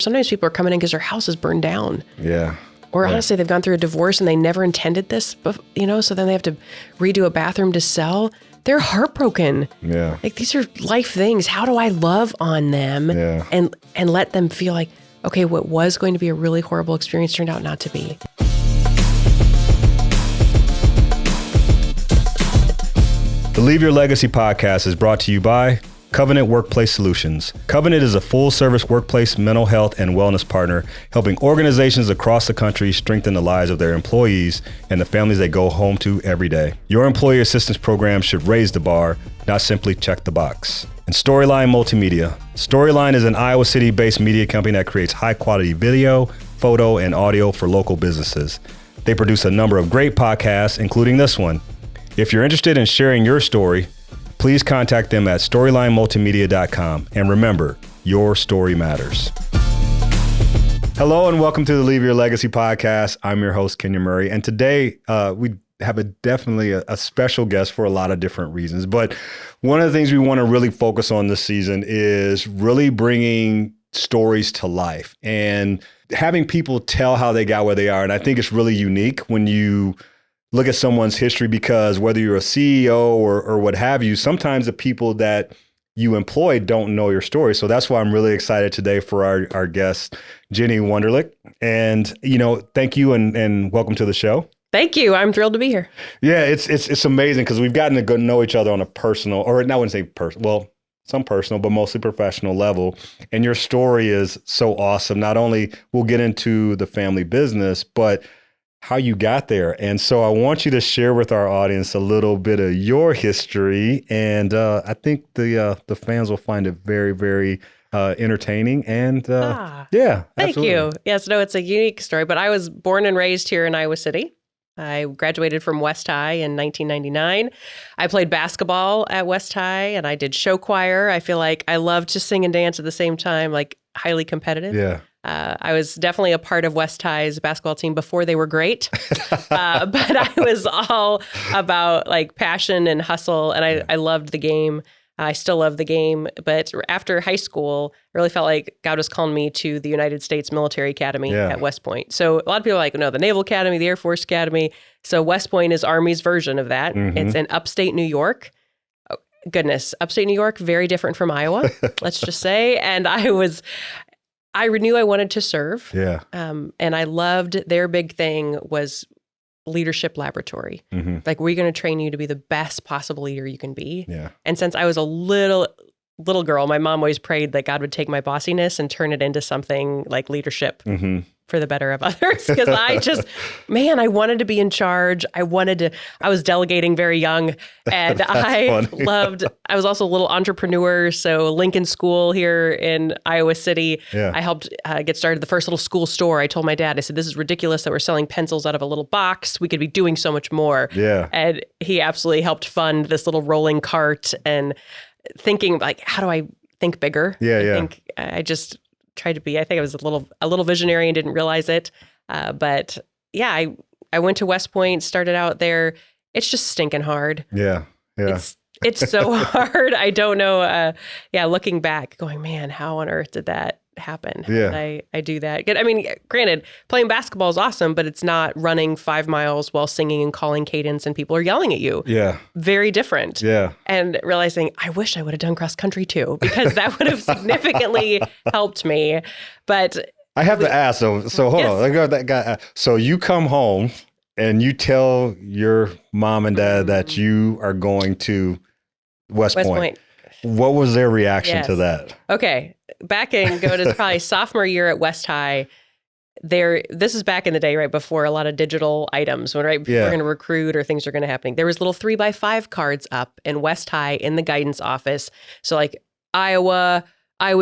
Sometimes people are coming in because their house is burned down. Yeah. Or honestly, they've gone through a divorce and they never intended this, so then they have to redo a bathroom to sell. They're heartbroken. Yeah. Like, these are life things. How do I love on them and let them feel like, okay, what was going to be a really horrible experience turned out not to be. The Leave Your Legacy podcast is brought to you by Covenant Workplace Solutions. Covenant is a full-service workplace mental health and wellness partner, helping organizations across the country strengthen the lives of their employees and the families they go home to every day. Your employee assistance program should raise the bar, not simply check the box. And Storyline Multimedia. Storyline is an Iowa City-based media company that creates high-quality video, photo, and audio for local businesses. They produce a number of great podcasts, including this one. If you're interested in sharing your story, please contact them at storylinemultimedia.com. And remember, your story matters. Hello and welcome to the Leave Your Legacy podcast. I'm your host, Kenyon Murray. And today we have definitely a special guest for a lot of different reasons. But one of the things we want to really focus on this season is really bringing stories to life and having people tell how they got where they are. And I think it's really unique when you look at someone's history, because whether you're a CEO or what have you, sometimes the people that you employ don't know your story. So that's why I'm really excited today for our guest, Jennie Wunderlich. And, thank you and welcome to the show. Thank you. I'm thrilled to be here. Yeah, it's amazing because we've gotten to go know each other on a personal, or I wouldn't say personal, well, some personal, but mostly professional level. And your story is so awesome. Not only we'll get into the family business, but how you got there. And so I want you to share with our audience a little bit of your history. And I think the fans will find it very, very entertaining. And yeah. Thank absolutely. you. Yes, no, it's a unique story, but I was born and raised here in Iowa City. I graduated from West High in 1999. I played basketball at West High and I did show choir. I feel like I love to sing and dance at the same time, like highly competitive. Yeah. I was definitely a part of West High's basketball team before they were great, but I was all about like passion and hustle, and I loved the game. I still love the game, but after high school, I really felt like God was calling me to the United States Military Academy at West Point. So a lot of people are like, no, the Naval Academy, the Air Force Academy. So West Point is Army's version of that. Mm-hmm. It's in upstate New York. Oh, goodness, upstate New York, very different from Iowa, let's just say. And I knew I wanted to serve. Yeah. And I loved their big thing was leadership laboratory. Mm-hmm. Like, we're going to train you to be the best possible leader you can be. Yeah. And since I was a little girl, my mom always prayed that God would take my bossiness and turn it into something like leadership for the better of others. Because I wanted to be in charge. I was delegating very young, and I was also a little entrepreneur. So Lincoln School here in Iowa City, I helped get started the first little school store. I told my dad, I said, this is ridiculous that we're selling pencils out of a little box. We could be doing so much more. Yeah. And he absolutely helped fund this little rolling cart and thinking like, how do I think bigger? I just tried to be, I think I was a little visionary and didn't realize it. But yeah, I went to West Point, started out there. It's just stinking hard. Yeah. Yeah. It's so hard. I don't know. Looking back going, man, how on earth did that happen? Yeah. I do that. I mean, granted, playing basketball is awesome, but it's not running 5 miles while singing and calling cadence and people are yelling at you. Yeah. Very different. Yeah. And realizing I wish I would have done cross country too, because that would have significantly helped me. But I have to ask, so hold on. Let go that guy. So you come home and you tell your mom and dad that you are going to West Point. What was their reaction to that? Okay. Go to probably sophomore year at West High. This is back in the day, right before a lot of digital items, when we're going to recruit or things are going to happen. There was little 3x5 cards up in West High in the guidance office. So like Iowa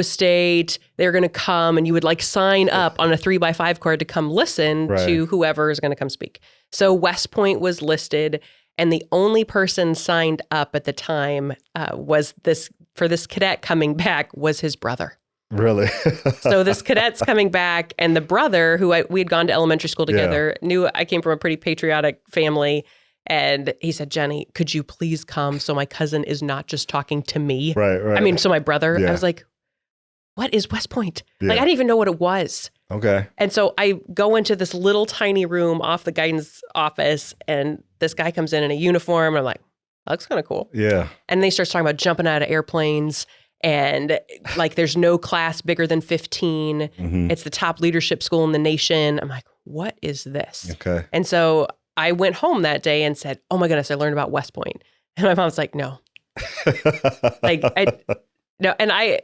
State, they're going to come, and you would like sign up on a 3x5 card to come listen to whoever is going to come speak. So West Point was listed. And the only person signed up at the time was this cadet coming back was his brother. Really? So this cadet's coming back, and the brother, who we had gone to elementary school together, knew I came from a pretty patriotic family. And he said, Jennie, could you please come so my cousin is not just talking to me? Right. I mean, so my brother, I was like, what is West Point? Yeah. Like, I didn't even know what it was. Okay. And so I go into this little tiny room off the guidance office, and this guy comes in a uniform, and I'm like, that looks kind of cool. Yeah. And they start talking about jumping out of airplanes, and like, there's no class bigger than 15. It's the top leadership school in the nation. I'm like, what is this? Okay. And so I went home that day and said, oh my goodness, I learned about West Point. And my mom's like, no. No. And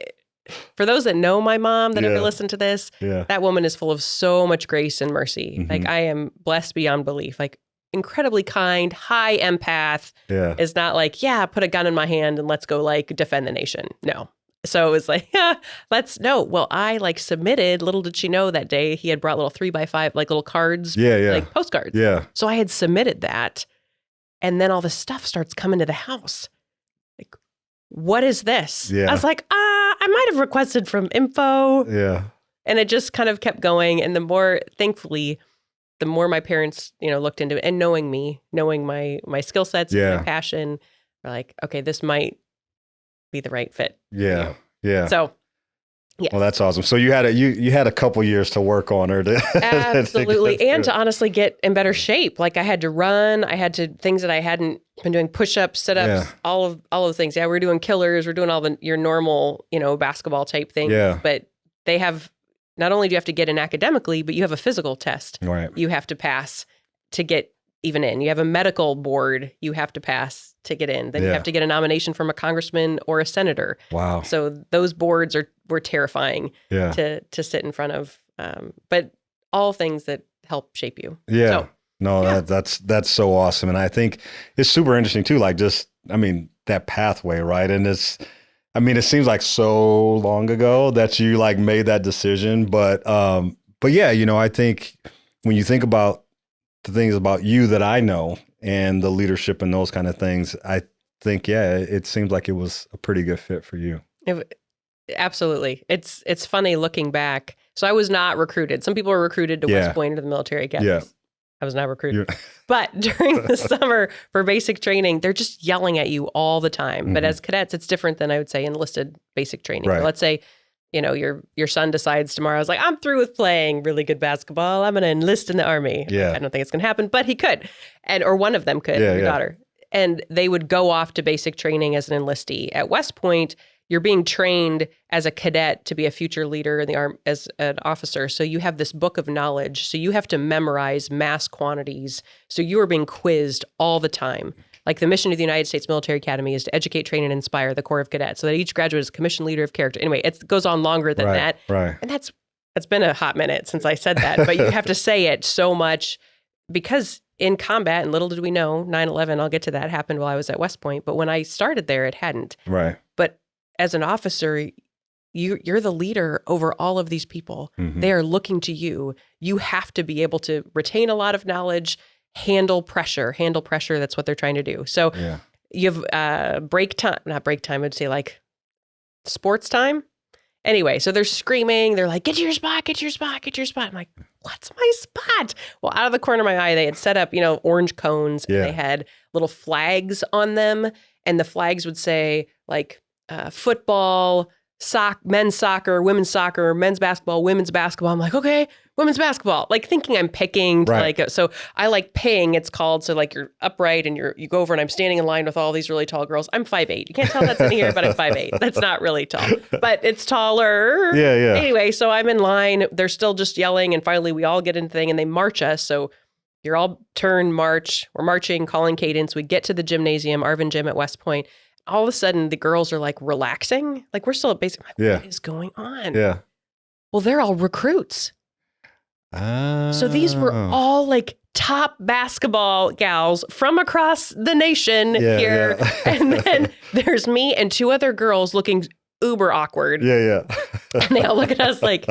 for those that know my mom that ever listened to this, that woman is full of so much grace and mercy. Like, I am blessed beyond belief. Like, incredibly kind, high empath. Is not like, put a gun in my hand and let's go like defend the nation. No. So it was like, well, I like submitted, little did she know that day he had brought little 3x5, like little cards, like postcards. Yeah. So I had submitted that. And then all the stuff starts coming to the house. Like, what is this? Yeah. I was like, I might have requested from info. Yeah. And it just kind of kept going. And the more, thankfully, the more my parents, looked into it, and knowing me, knowing my skill sets, my passion, were like, okay, this might be the right fit. Yeah. Yeah. So, yeah. Well, that's awesome. So you had a couple years to work on her. Absolutely. And to honestly get in better shape. Like, I had to run, things that I hadn't been doing, push-ups, sit-ups, all of the things. Yeah. We're doing killers. We're doing all your normal, basketball type things. Yeah. But they have, not only do you have to get in academically, but you have a physical test right. you have to pass to get even in. You have a medical board you have to pass to get in. Then you have to get a nomination from a congressman or a senator. Wow. So those boards were terrifying to sit in front of. But all things that help shape you. Yeah. So, that's so awesome. And I think it's super interesting too. Like, that pathway, right? And it seems like so long ago that you like made that decision, but yeah, I think when you think about the things about you that I know and the leadership and those kind of things, I think, it seems like it was a pretty good fit for you. Absolutely. It's funny looking back. So I was not recruited. Some people were recruited to West Point or the military academies. Yeah. I was not recruited. But during the summer for basic training, they're just yelling at you all the time. But as cadets, it's different than, I would say, enlisted basic training. Right. Let's say, your son decides tomorrow, I was like, I'm through with playing really good basketball. I'm going to enlist in the Army. Yeah. I don't think it's going to happen, but he could. Or one of them could, your daughter. And they would go off to basic training as an enlistee. At West Point, you're being trained as a cadet to be a future leader in the Army as an officer. So you have this book of knowledge. So you have to memorize mass quantities. So you are being quizzed all the time. Like, the mission of the United States Military Academy is to educate, train, and inspire the Corps of Cadets so that each graduate is a commissioned leader of character. Anyway, it goes on longer than that. Right. And that's been a hot minute since I said that. But you have to say it so much because in combat, and little did we know, 9/11, I'll get to that, happened while I was at West Point. But when I started there, it hadn't. Right. But as an officer, you're the leader over all of these people. They are looking to you. You have to be able to retain a lot of knowledge, handle pressure. That's what they're trying to do. So you have not break time, I'd say like sports time. Anyway, so they're screaming. They're like, get to your spot. I'm like, what's my spot? Well, out of the corner of my eye, they had set up, orange cones. And they had little flags on them. And the flags would say like football, men's soccer, women's soccer, men's basketball, women's basketball. I'm like, okay, women's basketball. Like, thinking I'm picking to so I like ping, it's called. So like, you're upright and you go over, and I'm standing in line with all these really tall girls. I'm 5'8". You can't tell that's in here, but I'm 5'8". That's not really tall, but it's taller. Yeah. Anyway, so I'm in line. They're still just yelling, and finally we all get in the thing, and they march us. So you're all march. We're marching, calling cadence. We get to the gymnasium, Arvin Gym at West Point. All of a sudden, the girls are like relaxing. Like, we're still at basic. Like, what is going on? Yeah. Well, they're all recruits. So these were all like top basketball gals from across the nation here. Yeah. And then there's me and two other girls looking uber awkward. Yeah. And they all look at us like,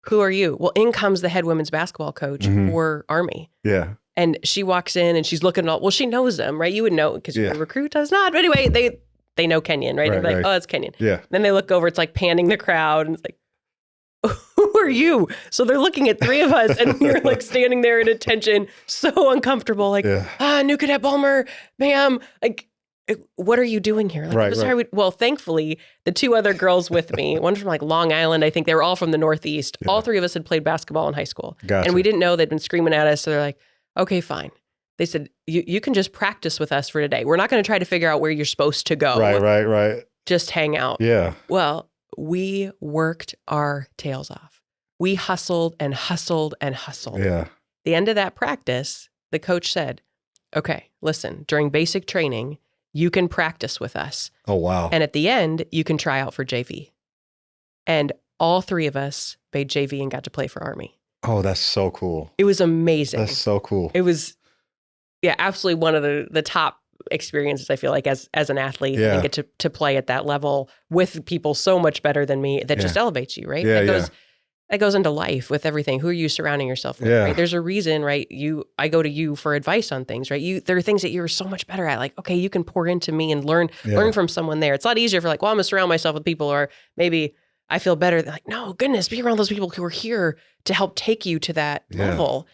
who are you? Well, in comes the head women's basketball coach for Army. Yeah. And she walks in and she's looking well, she knows them, right? You would know because your recruit does not. But anyway, they know Kenyon, right? They're like, oh, it's Kenyon. Yeah. Then they look over, it's like panning the crowd, and it's like, who are you? So they're looking at three of us, and we're like standing there in attention, so uncomfortable, like, new cadet Bulmer, ma'am. Like, what are you doing here? Like, right, right. Well, thankfully, the two other girls with me, one from like Long Island, I think they were all from the Northeast. Yeah. All three of us had played basketball in high school. Gotcha. And we didn't know they'd been screaming at us. So they're like, okay, fine. They said, you can just practice with us for today. We're not going to try to figure out where you're supposed to go. Right. Just hang out. Yeah. Well, we worked our tails off. We hustled and hustled and hustled. Yeah. The end of that practice, the coach said, okay, listen, during basic training, you can practice with us. Oh, wow. And at the end, you can try out for JV. And all three of us made JV and got to play for Army. Oh, that's so cool. It was amazing. That's so cool. It was, absolutely one of the top experiences, I feel like, as an athlete. Yeah. And get to play at that level with people so much better than me that just elevates you, right? That goes into life with everything. Who are you surrounding yourself with? Right? There's a reason, right? I go to you for advice on things, right? There are things that you're so much better at. Like, okay, you can pour into me and learn from someone there. It's a lot easier for like, well, I'm gonna surround myself with people, or maybe I feel better. They're like, no, goodness, be around those people who are here to help take you to that level.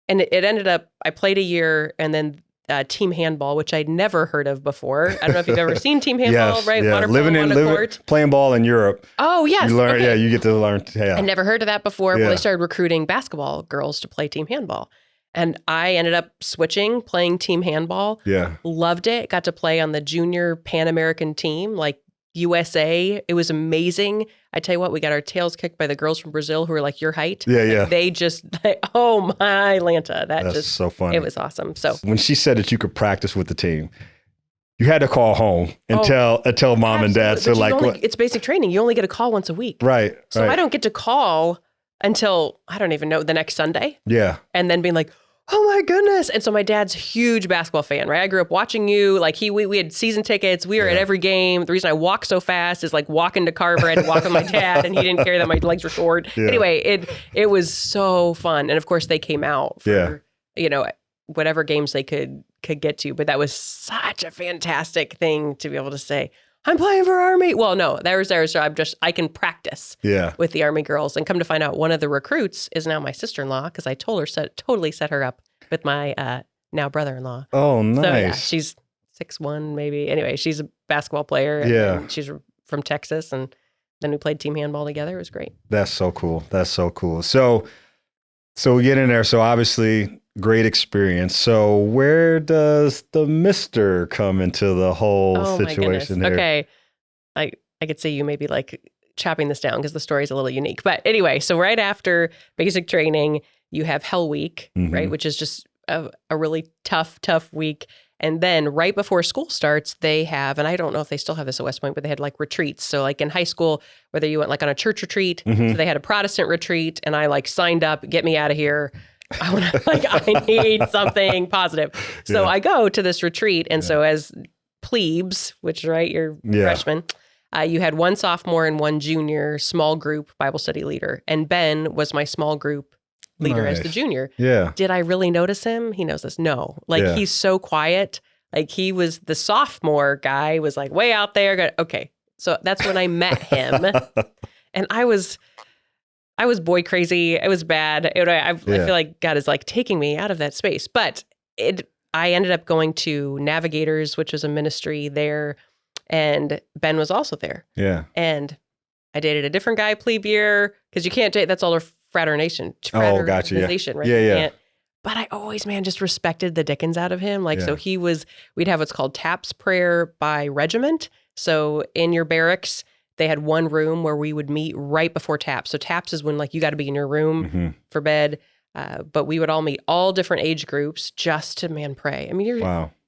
And it ended up, I played a year, and then team handball, which I'd never heard of before. I don't know if you've ever seen team handball, right? Yeah. Water playing ball in Europe. Oh, yes. You learn, you get to learn. Yeah. I never heard of that before. Well, they started recruiting basketball girls to play team handball. And I ended up switching, playing team handball. Yeah. Loved it. Got to play on the junior Pan American team, like USA. It was amazing. I tell you what, we got our tails kicked by the girls from Brazil who were like your height. Yeah. They just, oh my Lanta. That's just so funny. It was awesome. So when she said that you could practice with the team, you had to call home and tell mom and dad. So like, it's basic training. You only get a call once a week. Right. So I don't get to call until, I don't even know, the next Sunday. Yeah. And then being like, oh my goodness. And so my dad's a huge basketball fan, right? I grew up watching you. Like we had season tickets. We were at every game. The reason I walk so fast is like walking to Carver. I had to walk with my dad, and he didn't care that my legs were short. Yeah. Anyway, it was so fun. And of course they came out for, whatever games they could get to. But that was such a fantastic thing to be able to say, I'm playing for Army. Well, no, so I can practice with the Army girls, and come to find out one of the recruits is now my sister-in-law, because I told her, totally set her up with my now brother-in-law. Oh, nice. So yeah, she's 6'1", maybe. Anyway, she's a basketball player. And she's from Texas, and then we played team handball together. It was great. That's so cool. So we get in there. So obviously, great experience. So where does the Mister come into the whole situation here? Okay. I could see you maybe like chopping this down because the story is a little unique. But anyway, so right after basic training, you have Hell Week, right? Which is just a really tough week. And then right before school starts, they have, and I don't know if they still have this at West Point, but they had like retreats. So like in high school, whether you went like on a church retreat, so they had a Protestant retreat, and I like signed up, get me out of here. I need something positive. So I go to this retreat. And so as plebes, which, right, you're freshmen, you had one sophomore and one junior small group Bible study leader. And Ben was my small group leader as the junior. Yeah. Did I really notice him? He knows this. No. He's so quiet. Like he was the sophomore guy, was like way out there. Okay. So that's when I met him. And I was boy crazy. It was bad. I feel like God is like taking me out of that space. But I ended up going to Navigators, which was a ministry there. And Ben was also there. Yeah. And I dated a different guy plebe year, because you can't date, that's all our fraternization. Oh, gotcha. Yeah. Right? Yeah. But I always, just respected the dickens out of him. So we'd have what's called TAPS prayer by regiment. So in your barracks, they had one room where we would meet right before TAPS. So TAPS is when you got to be in your room for bed. But we would all meet all different age groups just to pray.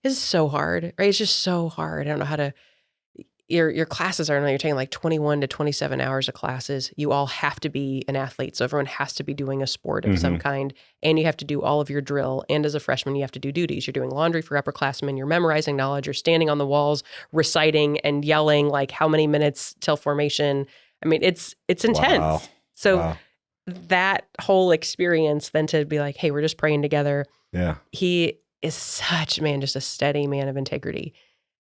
It's so hard, right? It's just so hard. I don't know how to. Your classes you're taking like 21 to 27 hours of classes. You all have to be an athlete. So everyone has to be doing a sport of some kind, and you have to do all of your drill. And as a freshman, you have to do duties. You're doing laundry for upperclassmen. You're memorizing knowledge. You're standing on the walls, reciting and yelling like how many minutes till formation. It's intense. Wow. So that whole experience, then to be like, hey, we're just praying together. Yeah. He is such, just a steady man of integrity.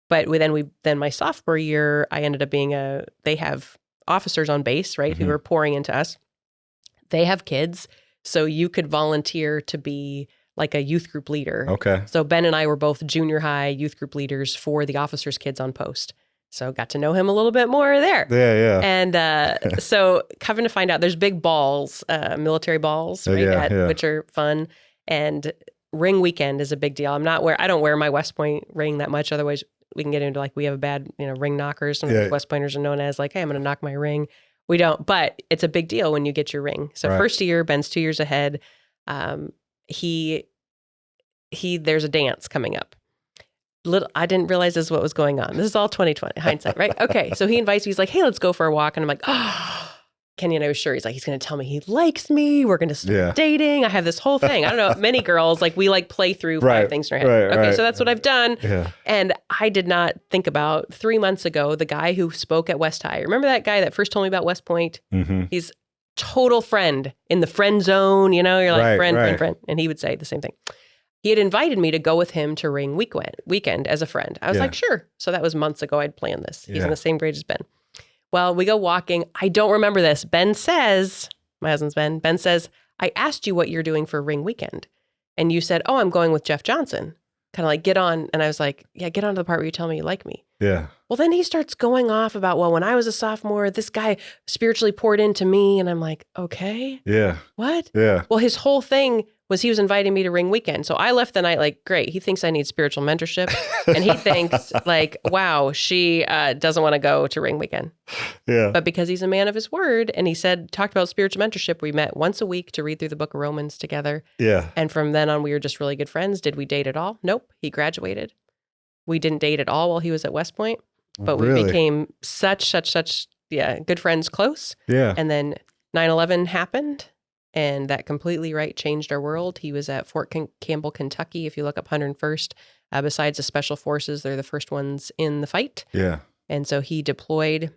But then my sophomore year, I ended up being they have officers on base, right, who are pouring into us. They have kids. So you could volunteer to be like a youth group leader. Okay. So Ben and I were both junior high youth group leaders for the officers' kids on post. So got to know him a little bit more there. Yeah. And so coming to find out, there's big balls, military balls, right? Which are fun. And ring weekend is a big deal. I don't wear my West Point ring that much. Otherwise, we can get into like, we have a bad, ring knockers. And West Pointers are known as like, hey, I'm going to knock my ring. We don't, but it's a big deal when you get your ring. So first year, Ben's 2 years ahead. There's a dance coming up. I didn't realize this is what was going on. This is all 2020 hindsight, right? Okay. So he invites me. He's like, hey, let's go for a walk. And I'm like, oh, Kenyon, I was sure. He's like, he's going to tell me he likes me. We're going to start dating. I have this whole thing. I don't know. Many girls, like we like play through 5 things in our head. Okay. So that's what I've done. Yeah. And I did not think about 3 months ago, the guy who spoke at West High. Remember that guy that first told me about West Point? Mm-hmm. He's total friend in the friend zone. You're like friend. And he would say the same thing. He had invited me to go with him to ring weekend as a friend. I was like, sure. So that was months ago. I'd planned this. He's in the same grade as Ben. Well, we go walking. I don't remember this. Ben says, my husband's Ben says, I asked you what you're doing for ring weekend. And you said, oh, I'm going with Jeff Johnson. Kind of like, get on. And I was like, yeah, get on to the part where you tell me you like me. Yeah. Well, then he starts going off about, well, when I was a sophomore, this guy spiritually poured into me. And I'm like, okay. Yeah. What? Yeah. Well, his whole thing was he was inviting me to ring weekend. So I left the night like, great. He thinks I need spiritual mentorship. And he thinks like, wow, she doesn't want to go to ring weekend. Yeah. But because he's a man of his word and he talked about spiritual mentorship, we met once a week to read through the book of Romans together. Yeah. And from then on, we were just really good friends. Did we date at all? Nope. He graduated. We didn't date at all while he was at West Point, but we became such good friends, close. Yeah. And then 9/11 happened. And that completely changed our world. He was at Fort Campbell, Kentucky. If you look up 101st, besides the special forces, they're the first ones in the fight. Yeah. And so he deployed.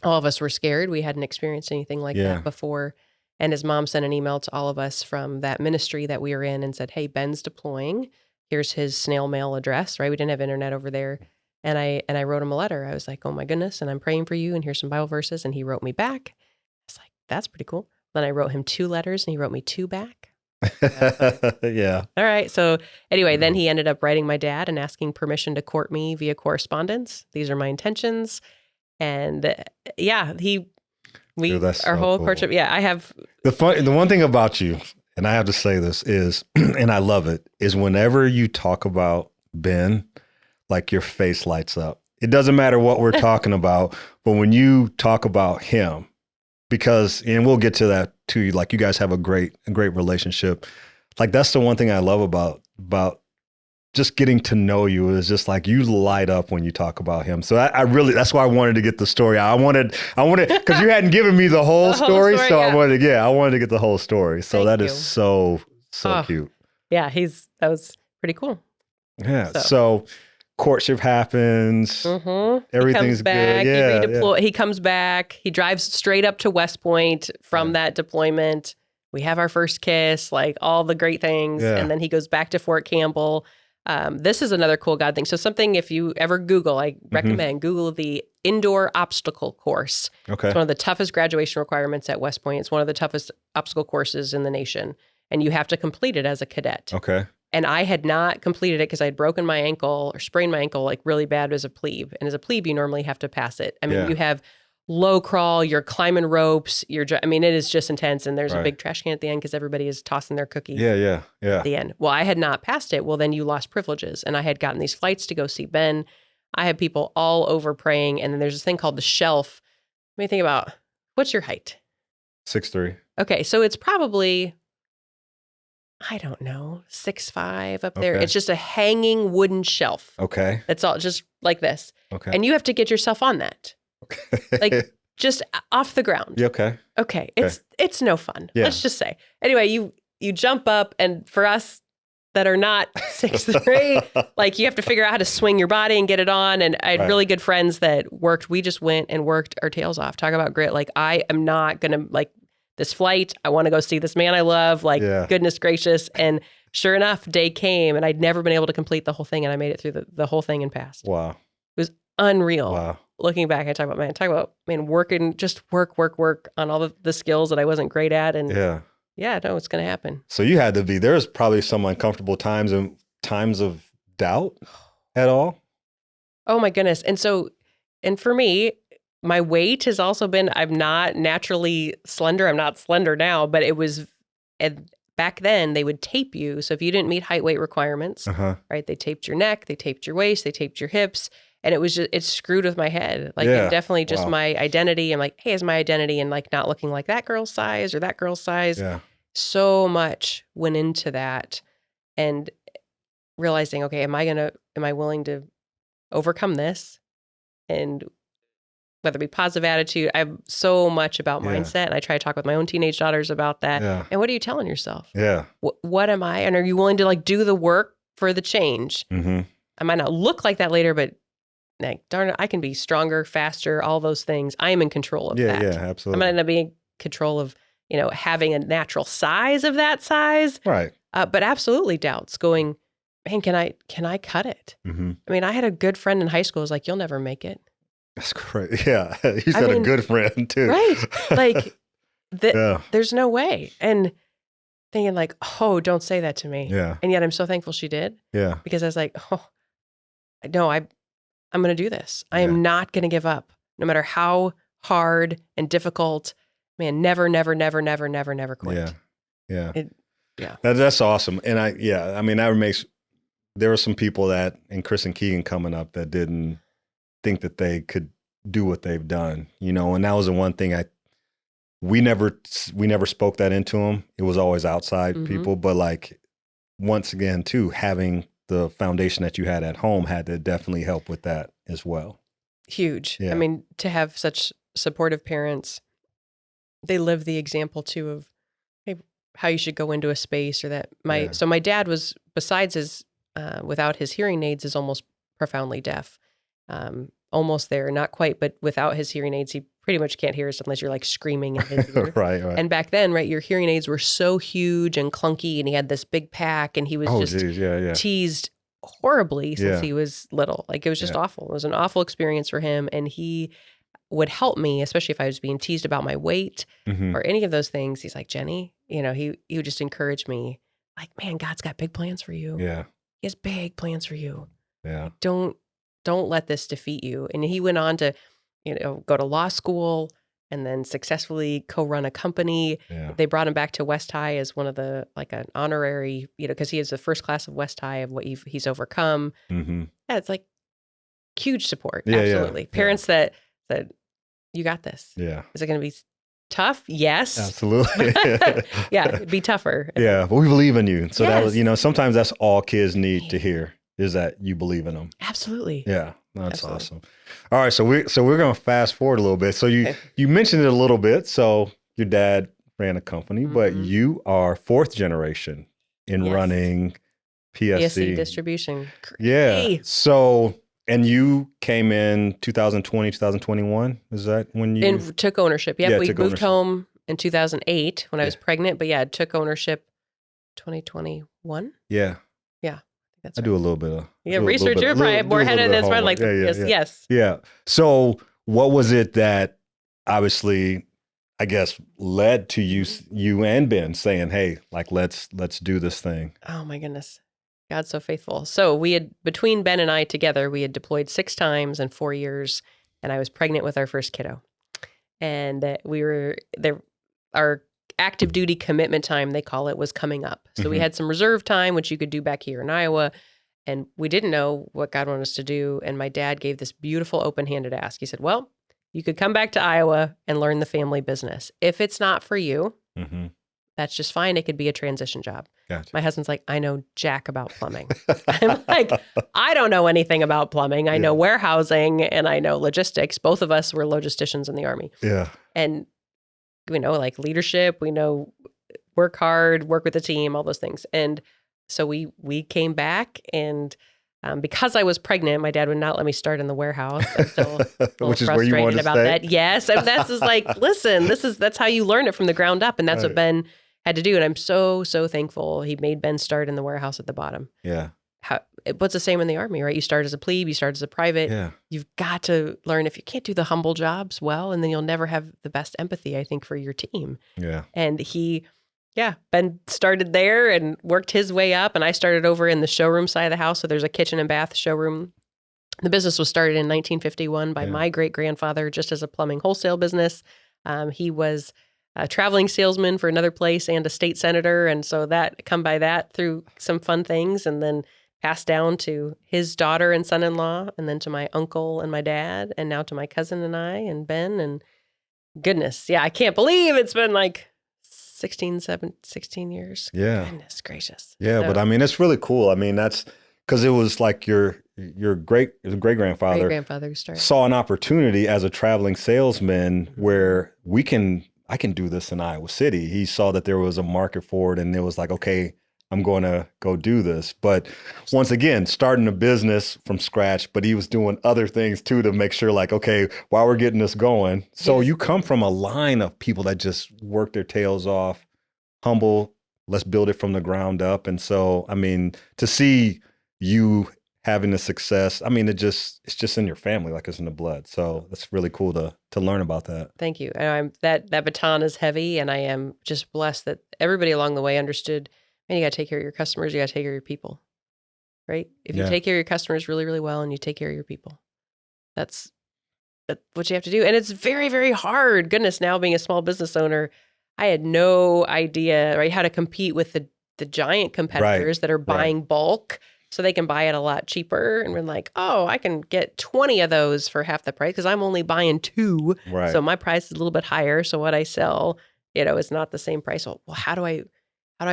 All of us were scared. We hadn't experienced anything like that before. And his mom sent an email to all of us from that ministry that we were in and said, hey, Ben's deploying. Here's his snail mail address, right? We didn't have internet over there. And I wrote him a letter. I was like, oh my goodness. And I'm praying for you. And here's some Bible verses. And he wrote me back. I was like, that's pretty cool. Then I wrote him 2 letters and he wrote me 2 back. Yeah. All right. So anyway, then he ended up writing my dad and asking permission to court me via correspondence. These are my intentions. And our whole courtship. Yeah, I have. The one thing about you, and I have to say this is, and I love it, is whenever you talk about Ben, like your face lights up. It doesn't matter what we're talking about, but when you talk about him, because, and we'll get to that too, like you guys have a great relationship. Like that's the one thing I love about just getting to know you is just like you light up when you talk about him. So I really, that's why I wanted to get the story out. I wanted, because you hadn't given me the whole story. So I wanted to get the whole story. So that is so cute. Yeah. That was pretty cool. Yeah. So courtship happens. Mm-hmm. Everything's good. Yeah, He comes back. He drives straight up to West Point from that deployment. We have our first kiss, like all the great things. Yeah. And then he goes back to Fort Campbell. This is another cool God thing. So something, if you ever Google, I recommend Google the indoor obstacle course. Okay. It's one of the toughest graduation requirements at West Point. It's one of the toughest obstacle courses in the nation. And you have to complete it as a cadet. Okay. And I had not completed it because I had broken my ankle or sprained my ankle like really bad as a plebe. And as a plebe, you normally have to pass it. I mean, you have low crawl, you're climbing ropes, it is just intense. And there's a big trash can at the end because everybody is tossing their cookies at the end. Well, I had not passed it. Well, then you lost privileges. And I had gotten these flights to go see Ben. I had people all over praying. And then there's this thing called the shelf. Let me think about, what's your height? 6'3". Okay. So it's probably, I don't know, 6'5" up there. It's just a hanging wooden shelf. Okay. It's all just like this. Okay. And you have to get yourself on that. Okay. Like just off the ground. Okay. Okay. It's no fun. Yeah. Let's just say. Anyway, you jump up, and for us that are not 6'3", like you have to figure out how to swing your body and get it on. And I had really good friends that we just went and worked our tails off. Talk about grit. Like I am not going to like this flight. I want to go see this man I love. Like goodness gracious. And sure enough, day came and I'd never been able to complete the whole thing. And I made it through the whole thing and passed. Wow. It was unreal. Wow. Looking back, I talk about working, just work on all the skills that I wasn't great at. And yeah, no, it's going to happen. So you had to be, there's probably some uncomfortable times and times of doubt at all. Oh my goodness. And for me, my weight has also been, I'm not naturally slender. I'm not slender now, but it was, and back then they would tape you. So if you didn't meet height weight requirements, right, they taped your neck, they taped your waist, they taped your hips. And it was just, it screwed with my head. Like it definitely just my identity. I'm like, hey, is my identity and like not looking like that girl's size or that girl's size. Yeah. So much went into that and realizing, okay, am I willing to overcome this? And whether it be positive attitude, I have so much about mindset. And I try to talk with my own teenage daughters about that. Yeah. And what are you telling yourself? Yeah. What am I? And are you willing to like do the work for the change? I might not look like that later, but like, darn it, I can be stronger, faster, all those things. I am in control of that. Yeah, absolutely. I might end up being in control of, having a natural size of that size. Right. But absolutely doubts going, man, can I cut it? I mean, I had a good friend in high school who was like, you'll never make it. That's great. Yeah. You said a good friend too. Right. Like, there's no way. And thinking like, oh, don't say that to me. Yeah. And yet I'm so thankful she did. Yeah. Because I was like, oh, no, I'm going to do this. I am not going to give up. No matter how hard and difficult, man, never quit. Yeah. That's awesome. And I mean, that makes, there were some people that, and Chris and Keegan coming up that didn't think that they could do what they've done, and that was the one thing we never spoke that into them. It was always outside people, but like, once again too, having the foundation that you had at home had to definitely help with that as well. Huge. Yeah. I mean, to have such supportive parents, they live the example too of hey, how you should go into a space or that so my dad was, besides his, without his hearing aids, is almost profoundly deaf. Almost there, not quite, but without his hearing aids, he pretty much can't hear us unless you're like screaming in his ear. Right. And back then, right, your hearing aids were so huge and clunky, and he had this big pack, and he was teased horribly since he was little. Like it was just awful. It was an awful experience for him, and he would help me, especially if I was being teased about my weight or any of those things. He's like, Jenny, he would just encourage me, like, man, God's got big plans for you. Yeah, He has big plans for you. Yeah, don't let this defeat you. And he went on to, go to law school and then successfully co-run a company. Yeah. They brought him back to West High as one of the, like an honorary, because he is the first class of West High of what he's overcome. Yeah, it's like huge support. Yeah, absolutely. Parents that said, you got this. Yeah. Is it going to be tough? Yes. Absolutely. Yeah, it'd be tougher. Yeah, but we believe in you. So that was, sometimes that's all kids need to hear. Is that you believe in them. Absolutely. Yeah, that's awesome. All right, so we're going to fast forward a little bit. So you mentioned it a little bit. So your dad ran a company, but you are fourth generation in running PSC distribution. Yeah. So, and you came in 2020, 2021. Is that when you took ownership? Yep, we moved home in 2008 when I was pregnant, but took ownership 2021. Yeah. Yeah. I do a little bit of research. You're probably more ahead of this one. Like yes. So what was it that obviously, I guess, led to you and Ben saying, "Hey, like let's do this thing"? Oh my goodness, God's so faithful. So we had, between Ben and I together, we had deployed 6 times in 4 years, and I was pregnant with our first kiddo, and we were there. Our active duty commitment time, they call it, was coming up. So we had some reserve time, which you could do back here in Iowa. And we didn't know what God wanted us to do. And my dad gave this beautiful open-handed ask. He said, well, you could come back to Iowa and learn the family business. If it's not for you, that's just fine. It could be a transition job. Gotcha. My husband's like, I know jack about plumbing. I'm like, I don't know anything about plumbing. I know warehousing and I know logistics. Both of us were logisticians in the Army. Yeah. And we know like leadership, we know work hard, work with the team, all those things. And so we came back, and because I was pregnant, my dad would not let me start in the warehouse. I'm still a little Which is frustrated where you wanted about to stay? that. Yes. And that's just like, listen, that's how you learn it from the ground up. And that's what Ben had to do. And I'm so, so thankful he made Ben start in the warehouse at the bottom. Yeah. What's the same in the Army, right? You start as a plebe, you start as a private. Yeah. You've got to learn, if you can't do the humble jobs well, and then you'll never have the best empathy, I think, for your team. Yeah. And he Yeah, Ben started there and worked his way up, and I started over in the showroom side of the house. So there's a kitchen and bath showroom. The business was started in 1951 by my great-grandfather just as a plumbing wholesale business. He was a traveling salesman for another place and a state senator, and so that come by that through some fun things, and then passed down to his daughter and son-in-law, and then to my uncle and my dad, and now to my cousin and I and Ben, and goodness, yeah, I can't believe it's been like 16 years. Yeah. Goodness gracious. Yeah, so, but I mean, it's really cool. I mean, that's because it was like your great-grandfather saw an opportunity as a traveling salesman where I can do this in Iowa City. He saw that there was a market for it, and it was like, okay, I'm going to go do this. But once again, starting a business from scratch, but he was doing other things too to make sure like, okay, while we're getting this going. So you come from a line of people that just work their tails off, humble, let's build it from the ground up. And so, I mean, to see you having the success, I mean, it's just in your family, like it's in the blood. So it's really cool to learn about that. Thank you. And that baton is heavy, and I am just blessed that everybody along the way understood, man, you got to take care of your customers. You got to take care of your people, right? If you take care of your customers really, really well and you take care of your people, that's what you have to do. And it's very, very hard. Goodness, now being a small business owner, I had no idea, right, how to compete with the giant competitors that are buying bulk so they can buy it a lot cheaper. And we're like, oh, I can get 20 of those for half the price because I'm only buying 2. Right. So my price is a little bit higher. So what I sell, is not the same price. Well, how do I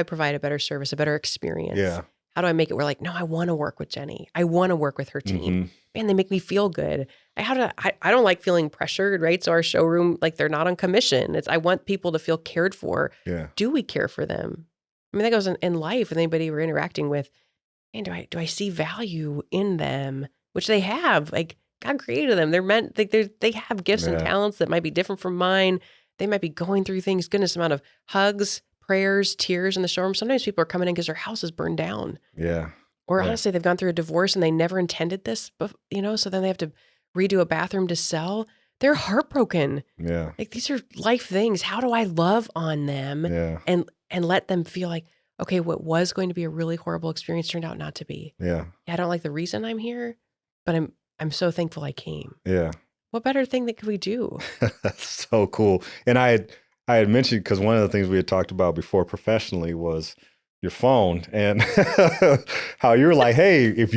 provide a better service, a better experience? Yeah. How do I make it where like, no, I want to work with Jennie. I want to work with her team. Mm-hmm. Man, they make me feel good. I don't like feeling pressured, right? So our showroom, like they're not on commission. I want people to feel cared for. Yeah. Do we care for them? I mean, that goes in life with anybody we're interacting with. And do I see value in them? Which they have. Like God created them. They're meant, like they have gifts and talents that might be different from mine. They might be going through things, goodness amount of hugs, prayers, tears in the showroom. Sometimes people are coming in because their house is burned down. Yeah. Or honestly, they've gone through a divorce and they never intended this, but so then they have to redo a bathroom to sell. They're heartbroken. Yeah. Like these are life things. How do I love on them and let them feel like, okay, what was going to be a really horrible experience turned out not to be. Yeah. I don't like the reason I'm here, but I'm so thankful I came. Yeah. What better thing that could we do? That's so cool. And I had mentioned, because one of the things we had talked about before professionally was your phone and how you're like, hey, if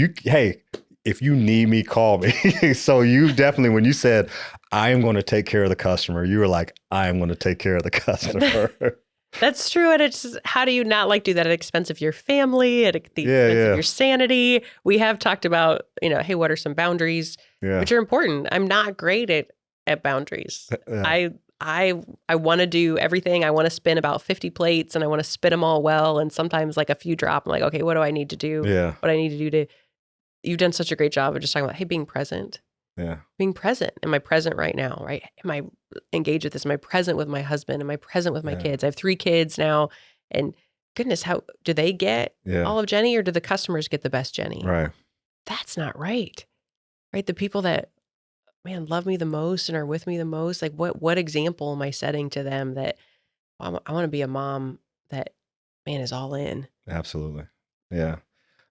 you need me, call me. So you definitely, when you said, I am going to take care of the customer, you were like, I am going to take care of the customer. That's true. And it's how do you not do that at the expense of your family, at the expense of your sanity? We have talked about, hey, what are some boundaries, which are important. I'm not great at boundaries. Yeah. I want to do everything. I want to spin about 50 plates and I want to spit them all well. And sometimes like a few drop, I'm like, okay, what do I need to do? Yeah. What I need to do you've done such a great job of just talking about, hey, being present. Yeah. Being present. Am I present right now? Right. Am I engaged with this? Am I present with my husband? Am I present with my kids? I have 3 kids now. And goodness, how do they get all of Jennie, or do the customers get the best Jennie? Right. That's not right. Right. The people that, man, love me the most and are with me the most. Like what example am I setting to them that I want to be a mom that, man, is all in? Absolutely. Yeah.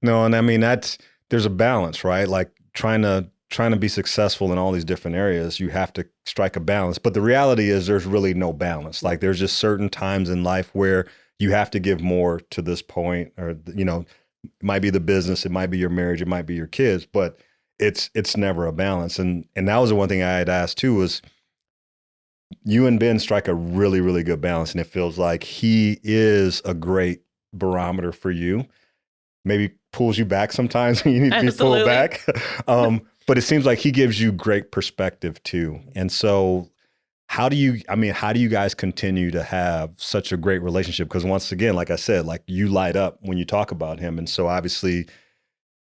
No. And I mean, there's a balance, right? Like trying to be successful in all these different areas, you have to strike a balance. But the reality is there's really no balance. Like there's just certain times in life where you have to give more to this point, or, it might be the business, it might be your marriage, it might be your kids, but it's never a balance. And that was the one thing I had asked too, was you and Ben strike a really, really good balance. And it feels like he is a great barometer for you. Maybe pulls you back sometimes when you need to be pulled back. But it seems like he gives you great perspective too. And so how do you guys continue to have such a great relationship? Because once again, like I said, like you light up when you talk about him. And so obviously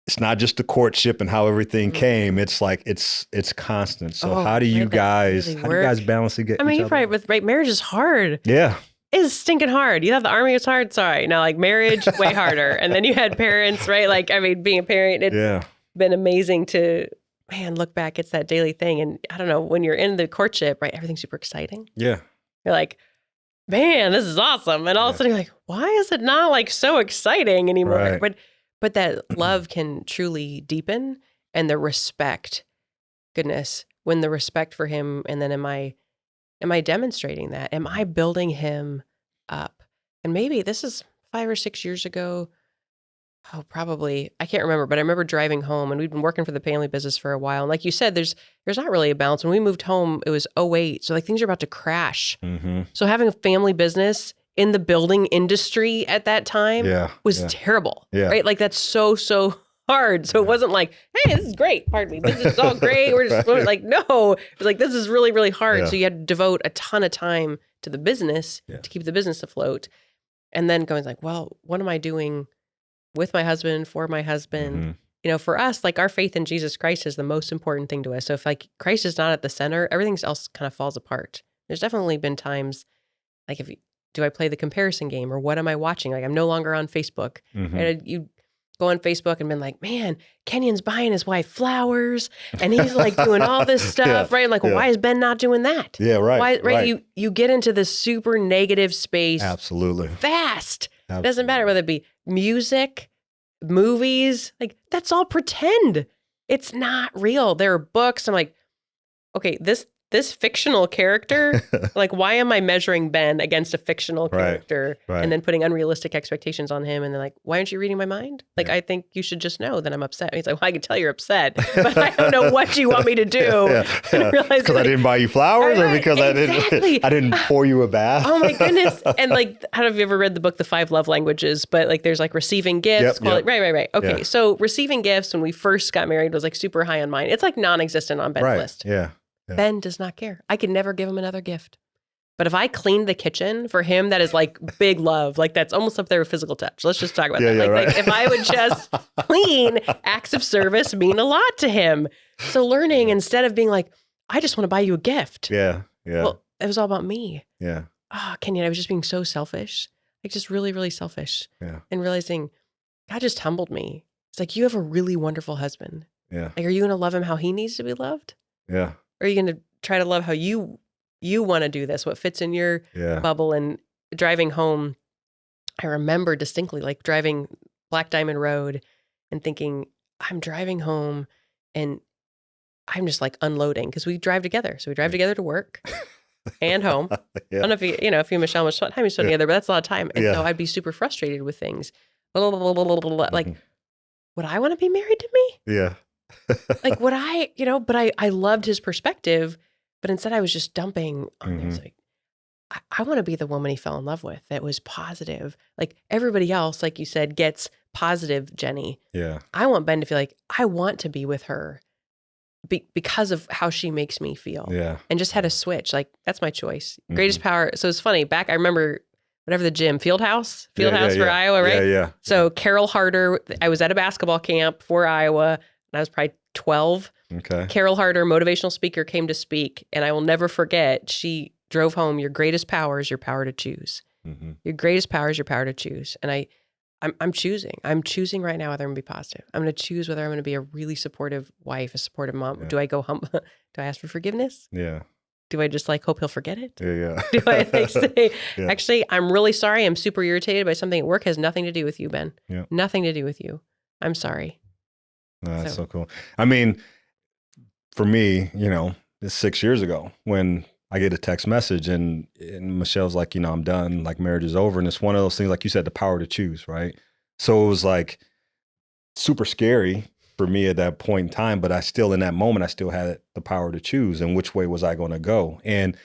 it's not just the courtship and how everything came. It's like, it's constant. So how do you guys balance it? You're right. Marriage is hard. Yeah. It's stinking hard. You thought the Army was hard? Sorry. Now, like marriage, way harder. And then you had parents, right? Like, being a parent, it's been amazing to, man, look back. It's that daily thing. And I don't know, when you're in the courtship, right? Everything's super exciting. Yeah. You're like, man, this is awesome. And all of a sudden you're like, why is it not like so exciting anymore? Right. But that love can truly deepen, and the respect, goodness, when the respect for him, and then am I demonstrating that? Am I building him up? And maybe this is 5 or 6 years ago. Oh, probably. I can't remember, but I remember driving home, and we'd been working for the family business for a while. And like you said, there's not really a balance. When we moved home, it was 2008. So like things are about to crash. Mm-hmm. So having a family business in the building industry at that time was terrible. Yeah. Right? Like that's so hard. So it wasn't like, hey, this is great. Pardon me. This is all great. We're just like, no. It was like, this is really, really hard. So you had to devote a ton of time to the business to keep the business afloat. And then going like, well, what am I doing with my husband, for my husband? Mm-hmm. You know, for us, like our faith in Jesus Christ is the most important thing to us. So if like Christ is not at the center, everything else kind of falls apart. There's definitely been times like do I play the comparison game, or what am I watching? Like I'm no longer on Facebook. Mm-hmm. And you go on Facebook and been like, man, Kenyon's buying his wife flowers and he's like doing all this stuff, right? And like, well, why is Ben not doing that? Yeah, right. Why, right? You get into this super negative space. Absolutely. Fast. Absolutely. It doesn't matter whether it be music, movies, like that's all pretend. It's not real. There are books. I'm like, okay, this fictional character, like, why am I measuring Ben against a fictional character and then putting unrealistic expectations on him? And then like, why aren't you reading my mind? Like, I think you should just know that I'm upset. And he's like, well, I can tell you're upset, but I don't know what you want me to do. Because I didn't buy you flowers, or because I didn't pour you a bath. Oh my goodness. And like, I don't know if you ever read the book, The 5 Love Languages, but like, there's like receiving gifts. Right. Okay. Yeah. So receiving gifts when we first got married was like super high on mine. It's like non-existent on Ben's list. Yeah. Ben does not care. I could never give him another gift. But if I cleaned the kitchen for him, that is like big love. Like that's almost up there with physical touch. Let's just talk about that. Like if I would just clean, acts of service mean a lot to him. So learning instead of being like, I just want to buy you a gift. Yeah. Well, it was all about me. Yeah. Oh, Kenyon, I was just being so selfish. Like just really, really selfish. Yeah. And realizing God just humbled me. It's like, you have a really wonderful husband. Yeah. Like, are you going to love him how he needs to be loved? Yeah. Or are you going to try to love how you want to do this, what fits in your bubble? And driving home, I remember distinctly like driving Black Diamond Road and thinking, I'm driving home and I'm just like unloading, because we drive together. So we drive together to work and home. I don't know if you and Michelle, much time you spend together, but that's a lot of time. And so I'd be super frustrated with things. Like, would I want to be married to me? Yeah. Like, would I, but I loved his perspective, but instead I was just dumping on him. Like, I want to be the woman he fell in love with that was positive. Like everybody else, like you said, gets positive Jennie. Yeah. I want Ben to feel like I want to be with her because of how she makes me feel. Yeah. And just had a switch. Like, that's my choice. Greatest power. So it's funny. I remember whatever the gym, Fieldhouse for Iowa, right? Yeah. So Carol Harder, I was at a basketball camp for Iowa. And I was probably 12. Okay. Carol Harder, motivational speaker, came to speak. And I will never forget, she drove home, your greatest power is your power to choose. Mm-hmm. Your greatest power is your power to choose. And I'm choosing. I'm choosing right now whether I'm going to be positive. I'm going to choose whether I'm going to be a really supportive wife, a supportive mom. Yeah. Do I go humble? Do I ask for forgiveness? Yeah. Do I just like hope he'll forget it? Yeah. Do I like say, actually, I'm really sorry. I'm super irritated by something at work. Has nothing to do with you, Ben. Yeah. Nothing to do with you. I'm sorry. No, that's so cool. I mean, for me, it's 6 years ago when I get a text message and Michelle's like, I'm done, like marriage is over. And it's one of those things, like you said, the power to choose, right? So it was like super scary for me at that point in time, but in that moment, I still had the power to choose and which way was I going to go. And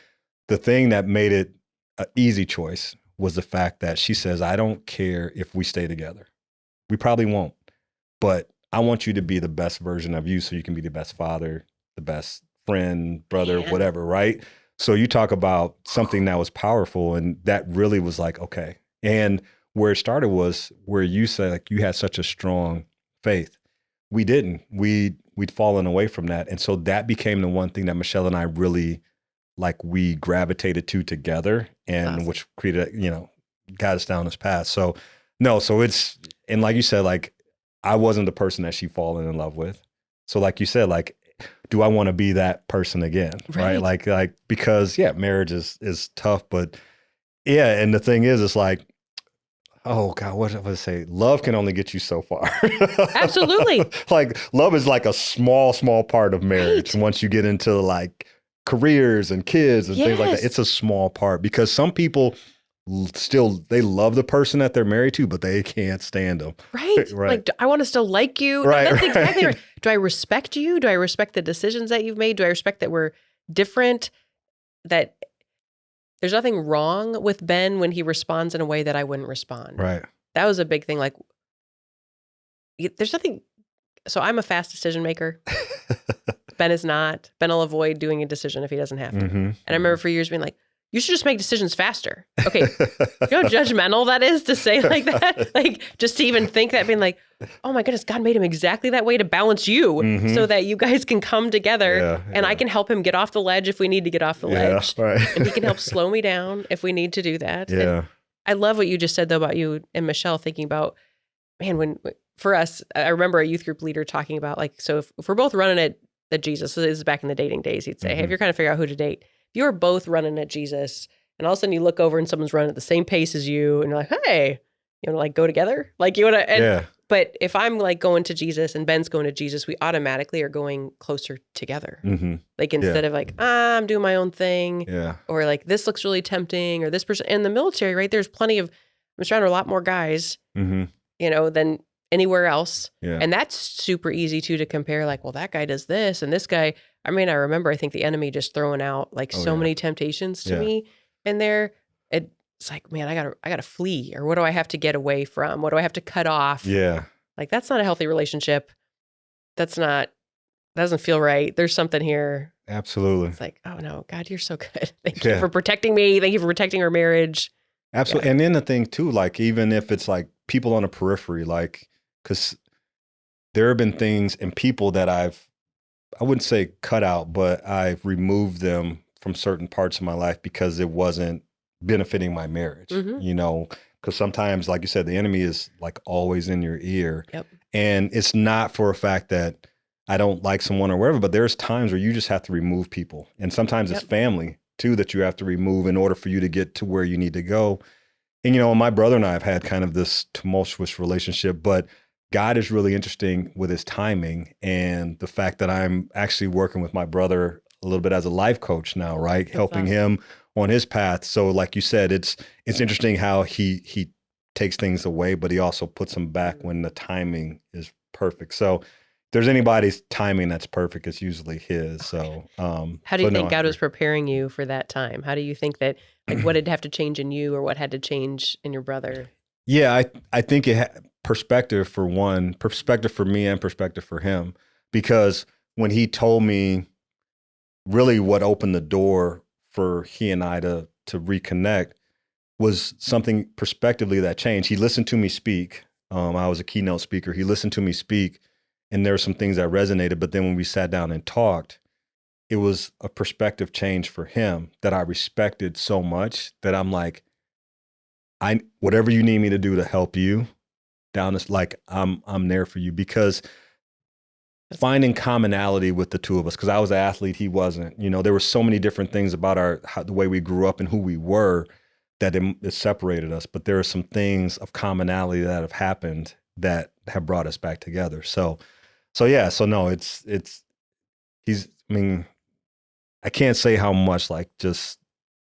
the thing that made it an easy choice was the fact that she says, I don't care if we stay together. We probably won't, but I want you to be the best version of you so you can be the best father, the best friend, brother, whatever, right? So you talk about something that was powerful, and that really was like, okay. And where it started was where you said like you had such a strong faith. We didn't. We'd fallen away from that. And so that became the one thing that Michelle and I really we gravitated to together, and which created, got us down this path. So it's, and like you said, I wasn't the person that she fallen in love with. So like you said, do I want to be that person again? Right. Like, because marriage is tough, but Yeah. And the thing is, it's like, oh God, what did I say? Love can only get you so far. Absolutely. Like love is like a small part of marriage. Right. Once you get into like careers and kids and things like that, it's a small part, because some people still, they love the person that they're married to, but they can't stand them. Right. Like, I want to still like you. Right. That's exactly right. Do I respect you? Do I respect the decisions that you've made? Do I respect that we're different? That there's nothing wrong with Ben when he responds in a way that I wouldn't respond. Right. That was a big thing. Like, there's nothing. So I'm a fast decision maker. Ben is not. Ben will avoid doing a decision if he doesn't have to. Mm-hmm. And I remember for years being like, you should just make decisions faster. Okay. You know how judgmental that is to say like that? Like, just to even think that, being like, oh my goodness, God made him exactly that way to balance you so that you guys can come together and I can help him get off the ledge if we need to get off the ledge. Right. And he can help slow me down if we need to do that. Yeah. And I love what you just said though about you and Michelle thinking about, man, when for us, I remember a youth group leader talking about like, so if we're both running at Jesus, so this is back in the dating days, he'd say, hey, if you're trying to figure out who to date, if you're both running at Jesus and all of a sudden you look over and someone's running at the same pace as you and you're like, hey, you want to like go together? Like you want to, but if I'm like going to Jesus and Ben's going to Jesus, we automatically are going closer together. Mm-hmm. Like instead of like, I'm doing my own thing or like, this looks really tempting or this person in the military, right? There's plenty of, I'm surrounded a lot more guys, you know, than anywhere else. Yeah. And that's super easy too, to compare like, well, that guy does this and this guy, I mean, I remember, I think the enemy just throwing out like many temptations to me in there. It's like, man, I gotta flee, or what do I have to get away from? What do I have to cut off? Yeah. Like, that's not a healthy relationship. That doesn't feel right. There's something here. Absolutely. It's like, oh no, God, you're so good. Thank you for protecting me. Thank you for protecting our marriage. Absolutely. Yeah. And then the thing too, like, even if it's like people on the periphery, like, because there have been things and people that I wouldn't say cut out, but I've removed them from certain parts of my life because it wasn't benefiting my marriage, you know, because sometimes, like you said, the enemy is like always in your ear. Yep. And it's not for a fact that I don't like someone or whatever, but there's times where you just have to remove people. And sometimes it's family too that you have to remove in order for you to get to where you need to go. And, you know, my brother and I have had kind of this tumultuous relationship, but God is really interesting with his timing and the fact that I'm actually working with my brother a little bit as a life coach now, right? That's helping him on his path. So like you said, it's interesting how he takes things away, but he also puts them back when the timing is perfect. So if there's anybody's timing that's perfect, it's usually his. So how do you think God was preparing you for that time? How do you think that, like, what did have to change in you or what had to change in your brother? Yeah, I think it had perspective for one, perspective for me and perspective for him, because when he told me really what opened the door for he and I to reconnect was something perspectively that changed. He listened to me speak. I was a keynote speaker. He listened to me speak and there were some things that resonated, but then when we sat down and talked, it was a perspective change for him that I respected so much that I'm like, whatever you need me to do to help you down this, like I'm there for you, because finding commonality with the two of us, because I was an athlete, he wasn't, you know, there were so many different things about the way we grew up and who we were that it separated us. But there are some things of commonality that have happened that have brought us back together. So no, I mean, I can't say how much like just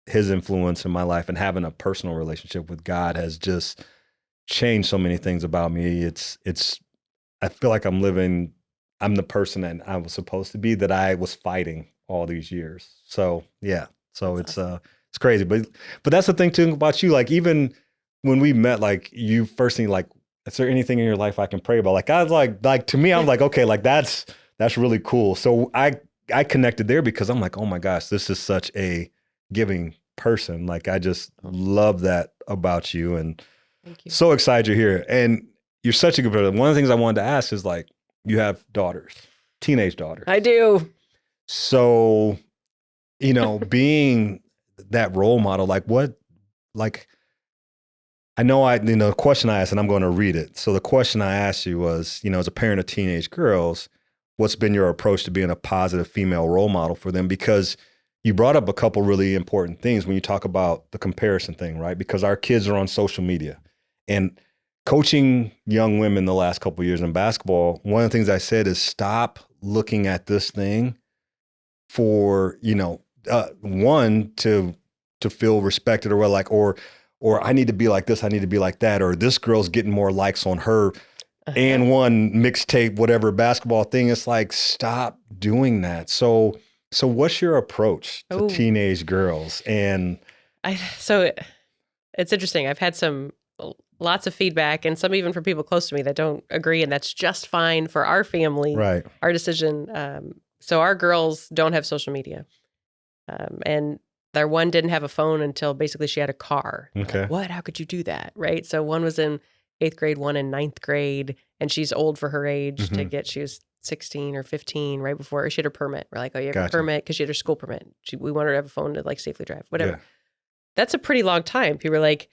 his influence in my life and having a personal relationship with God has just changed so many things about me. I feel like I'm the person that I was supposed to be, that I was fighting all these years. So yeah, so it's crazy. But that's the thing too about you. Like, even when we met, like, you first thing, like, is there anything in your life I can pray about? Like, I was like to me, I'm like, okay, like that's really cool. So I connected there because I'm like, oh my gosh, this is such a giving person. Like, I just love that about you, and thank you. So excited you're here, and you're such a good person. One of the things I wanted to ask is, like, you have daughters, teenage daughters. I do. So, you know, being that role model, like I know the question I asked, and I'm going to read it. So the question I asked you was, you know, as a parent of teenage girls, what's been your approach to being a positive female role model for them? Because you brought up a couple really important things when you talk about the comparison thing, right? Because our kids are on social media, and coaching young women the last couple of years in basketball, one of the things I said is stop looking at this thing for, one, to feel respected or I need to be like this, I need to be like that, or this girl's getting more likes on her and one mixtape, whatever basketball thing. It's like, stop doing that. So what's your approach to teenage girls? And so it's interesting. I've had lots of feedback, and some even from people close to me that don't agree, and that's just fine for our family, right? Our decision. So our girls don't have social media, and their one didn't have a phone until basically she had a car. Okay. Like, what? How could you do that? Right? So one was in 8th grade, one in 9th grade, and she's old for her age she was 16 or 15 right before she had her permit. We're like, oh, you have a permit, because she had her school permit. We want her to have a phone to like safely drive, whatever. Yeah. That's a pretty long time. People are like,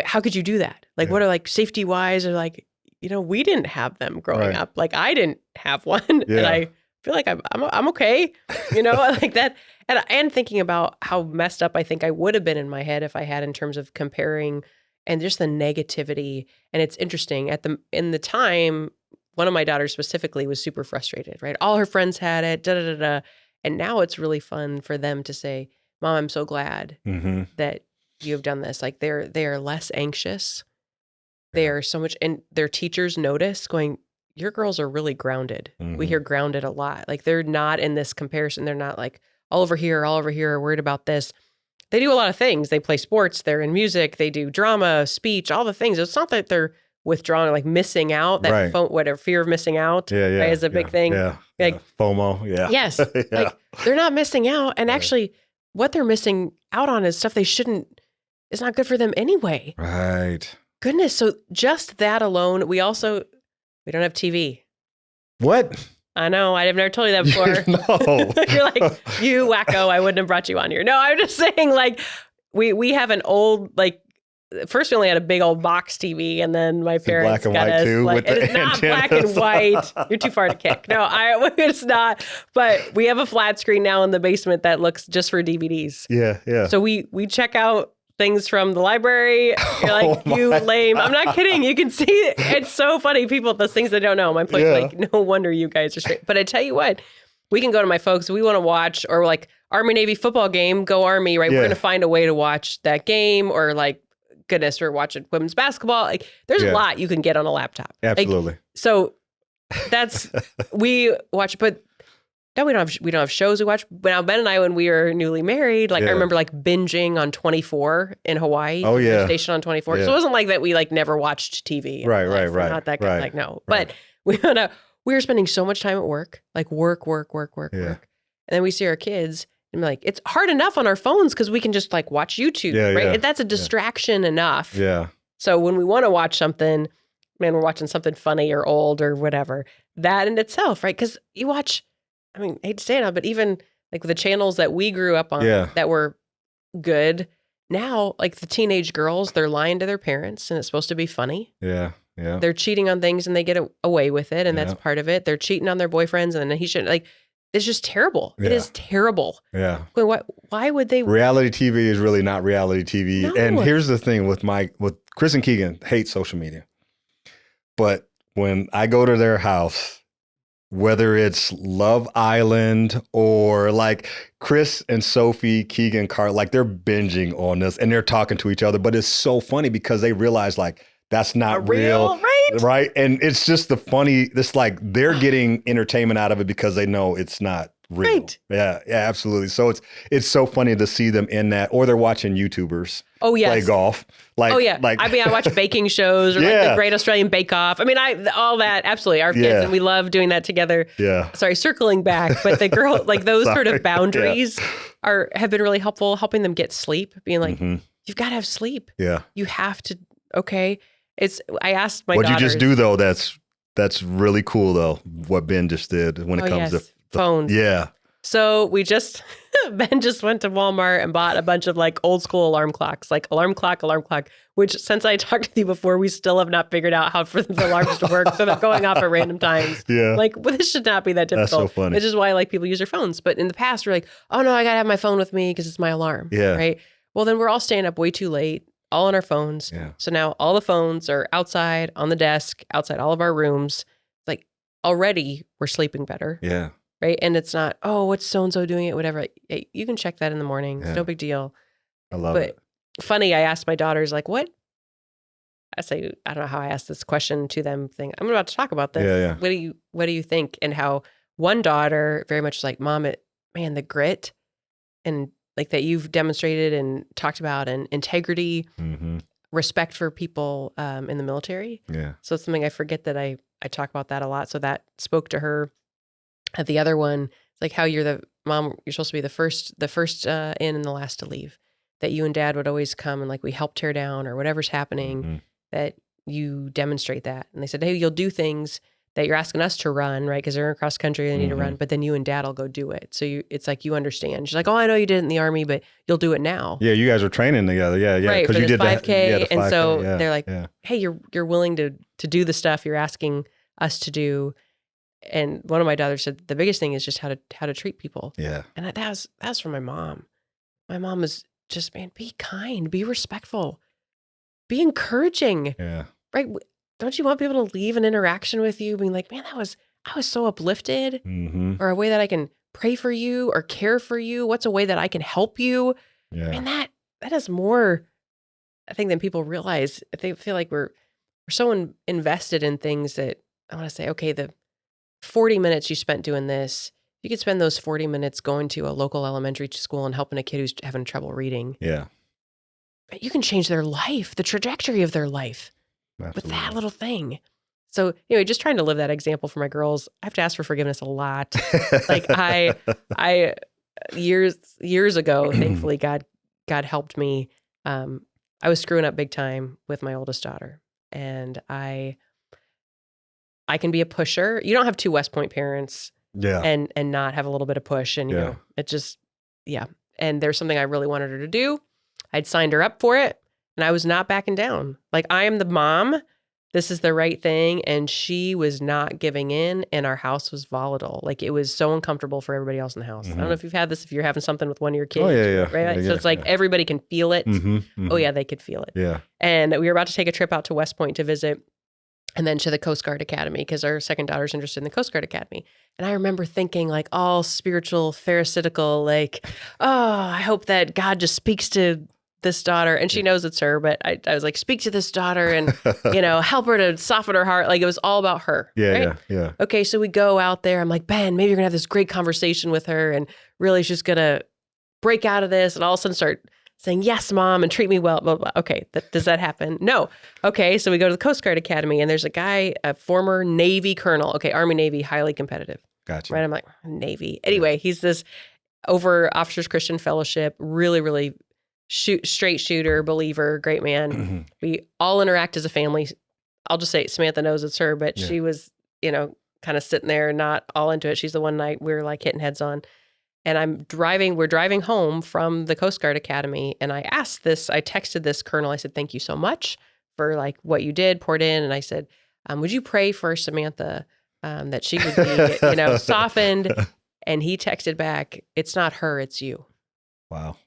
how could you do that? Like, what are like safety wise, or like, we didn't have them growing up. Like I didn't have one, and I feel like I'm okay, like that. And thinking about how messed up I think I would have been in my head if I had, in terms of comparing and just the negativity. And it's interesting in the time, one of my daughters specifically was super frustrated, right? All her friends had it, and now it's really fun for them to say, Mom, I'm so glad that you have done this. Like they are less anxious. They are so much, and their teachers notice, going, your girls are really grounded. We hear grounded a lot. Like they're not in this comparison. They're not like all over here, worried about this. They do a lot of things. They play sports. They're in music. They do drama, speech, all the things. It's not that they're withdrawn or like missing out. That fear of missing out is a big thing. Yeah, like FOMO. Yeah. Yes. Like they're not missing out, and actually, what they're missing out on is stuff they shouldn't. It's not good for them anyway. Right. Goodness. So just that alone, we don't have TV. What? I know. I've never told you that before. No. You're like, you wacko, I wouldn't have brought you on here. No, I'm just saying, like, we have an old, like, first we only had a big old box TV, and then my parents got us. Too, like, it is not black and white. You're too far to kick. No, it's not. But we have a flat screen now in the basement that looks just for DVDs. Yeah, yeah. So we check out things from the library. You're like, you lame. I'm not kidding. You can see it. It's so funny. People, those things they don't know. My place, like, no wonder you guys are straight. But I tell you what, we can go to my folks. We want to watch, or like Army-Navy football game, go Army, right? Yeah. We're going to find a way to watch that game, or like, goodness, we're watching women's basketball. Like, there's a lot you can get on a laptop. Absolutely. Like, so that's, we watch, but no, we don't have shows we watch. But now Ben and I, when we were newly married, like I remember like binging on 24 in Hawaii. Oh yeah. Station on 24. Yeah. So it wasn't like that we like never watched TV. Right. Not that good. Like, no. Right. But we were spending so much time at work, like work. And then we see our kids and we're like, it's hard enough on our phones because we can just like watch YouTube, right? Yeah. That's a distraction enough. Yeah. So when we want to watch something, man, we're watching something funny or old or whatever, that in itself, right? Because you watch, I mean, I hate to say it, but even like the channels that we grew up on that were good, now like the teenage girls, they're lying to their parents and it's supposed to be funny. Yeah. Yeah. They're cheating on things and they get away with it, and that's part of it. They're cheating on their boyfriends, and then he shouldn't. Like, it's just terrible. Yeah. It is terrible. Yeah. Why would they? Reality TV is really not reality TV. No. And here's the thing with Chris and Keegan hate social media, but when I go to their house, whether it's Love Island or like Chris and Sophie, Keegan, Carl, like they're binging on this and they're talking to each other, but it's so funny because they realize like that's not real, right? And it's just it's like they're getting entertainment out of it because they know it's not real. Right. Yeah, absolutely. So it's so funny to see them in that, or they're watching YouTubers play golf. Like, I mean, I watch baking shows or like the Great Australian Bake Off. I mean, all that, absolutely. Our kids, and we love doing that together. Yeah. Sorry, circling back, but the girl, like those sort of boundaries have been really helpful, helping them get sleep, being like, you've got to have sleep. Yeah. You have to, I asked my daughters. What'd you just do though? That's really cool though, what Ben just did when it comes to phones. Yeah. So we just Ben just went to Walmart and bought a bunch of like old school alarm clocks, like alarm clock, which since I talked to you before, we still have not figured out how for the alarms to work. So they're going off at random times. Yeah. Like, well, this should not be that difficult. That's so funny. Which is why like people use their phones. But in the past, we're like, oh no, I got to have my phone with me because it's my alarm. Yeah. Right. Well, then we're all staying up way too late, all on our phones. Yeah. So now all the phones are outside on the desk, outside all of our rooms. Like already we're sleeping better. Yeah. Right. And it's not, oh, what's so-and-so doing it, whatever. Hey, you can check that in the morning. Yeah. It's no big deal. I love it. Funny, I asked my daughters, like, what? I say, I don't know how I asked this question to them. I'm about to talk about this. Yeah. What do you think? And how one daughter very much like, Mom, the grit and like that you've demonstrated and talked about, and integrity, respect for people in the military. Yeah. So it's something I forget that I talk about that a lot. So that spoke to her. The other one, it's like how you're the mom, you're supposed to be the first in and the last to leave. That you and Dad would always come and like we help tear down or whatever's happening, that you demonstrate that. And they said, hey, you'll do things that you're asking us to run, right? Because they're across country, they need to run, but then you and Dad will go do it. So it's like you understand. She's like, oh, I know you did it in the Army, but you'll do it now. Yeah, you guys were training together. Yeah, yeah. Right, because you did 5K. the 5K. And so they're like, hey, you're willing to do the stuff you're asking us to do. And one of my daughters said the biggest thing is just how to treat people. Yeah. And that was from my mom. My mom was just, man, be kind, be respectful, be encouraging. Yeah. Right? Don't you want people to leave an interaction with you being like, man, I was so uplifted, or a way that I can pray for you or care for you? What's a way that I can help you? Yeah. And that is more, I think, than people realize. They feel like we're so invested in things that I want to say, okay, the 40 minutes you spent doing this, you could spend those 40 minutes going to a local elementary school and helping a kid who's having trouble reading. Yeah. You can change their life, the trajectory of their life. Absolutely. With that little thing. So anyway, just trying to live that example for my girls. I have to ask for forgiveness a lot. Like I years ago, thankfully God helped me. I was screwing up big time with my oldest daughter, and I can be a pusher. You don't have two West Point parents, and not have a little bit of push, and you know, it just And there's something I really wanted her to do. I'd signed her up for it. And I was not backing down. Like, I am the mom. This is the right thing. And she was not giving in. And our house was volatile. Like, it was so uncomfortable for everybody else in the house. I don't know if you've had this, if you're having something with one of your kids. Oh, yeah. Right? So it's like everybody can feel it. Oh, yeah, they could feel it. Yeah. And we were about to take a trip out to West Point to visit, and then to the Coast Guard Academy, because our second daughter's interested in the Coast Guard Academy. And I remember thinking, like, all spiritual, pharisaical, like, oh, I hope that God just speaks to this daughter, and she knows it's her, but I was like, speak to this daughter and, help her to soften her heart. Like, it was all about her. Yeah. Okay. So we go out there. I'm like, Ben, maybe you're gonna have this great conversation with her, and really she's gonna break out of this and all of a sudden start saying, yes, Mom, and treat me well, blah, blah. Okay. Does that happen? No. Okay. So we go to the Coast Guard Academy, and there's a guy, a former Navy colonel. Okay. Army, Navy, highly competitive. Gotcha. Right. I'm like, Navy. Anyway, he's this over Officers Christian Fellowship, really, really straight shooter, believer, great man. We all interact as a family. I'll just say Samantha knows it's her, but she was, kind of sitting there, not all into it. She's the one night we were like hitting heads on. And we're driving home from the Coast Guard Academy. And I texted this colonel. I said, thank you so much for like what you did, poured in. And I said, would you pray for Samantha that she would be, softened? And he texted back, it's not her, it's you. Wow.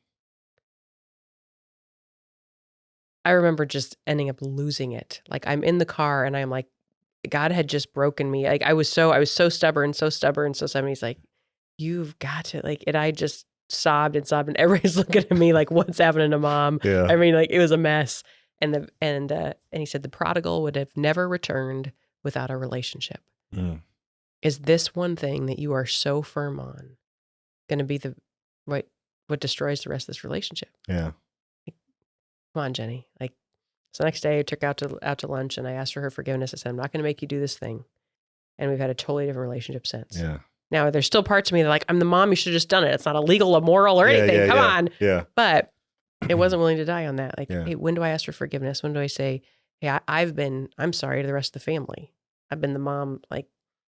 I remember just ending up losing it. Like, I'm in the car and I'm like, God had just broken me. Like, I was so stubborn. So he's like, you've got to, like, and I just sobbed and everybody's looking at me like, what's happening to Mom? Yeah. I mean, like, it was a mess. And he said, the prodigal would have never returned without a relationship. Is this one thing that you are so firm on going to be what destroys the rest of this relationship? Yeah. Come on, Jenny. Like, so the next day I took out to lunch, and I asked for her forgiveness. I said, I'm not going to make you do this thing. And we've had a totally different relationship since. Yeah. Now, there's still parts of me that are like, I'm the mom, you should have just done it. It's not illegal, immoral, or anything. Come on. Yeah. But it wasn't willing to die on that. Like, hey, when do I ask for forgiveness? When do I say, hey, I'm sorry to the rest of the family. I've been the mom, like,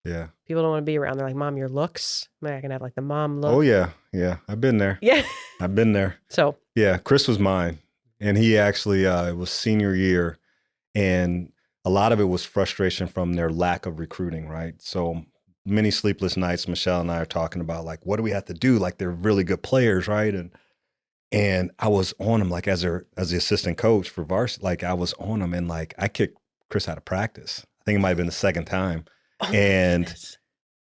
Yeah. People don't want to be around. They're like, Mom, your looks. I can have like the mom look. Oh, yeah. Yeah. I've been there. Yeah. I've been there. So. Yeah. Chris was mine. And he actually, it was senior year. And a lot of it was frustration from their lack of recruiting, right? So many sleepless nights, Michelle and I are talking about like, what do we have to do? Like, they're really good players, right? And I was on them like as the assistant coach for varsity. Like I was on them and like I kicked Chris out of practice. I think it might have been the second time. Oh, and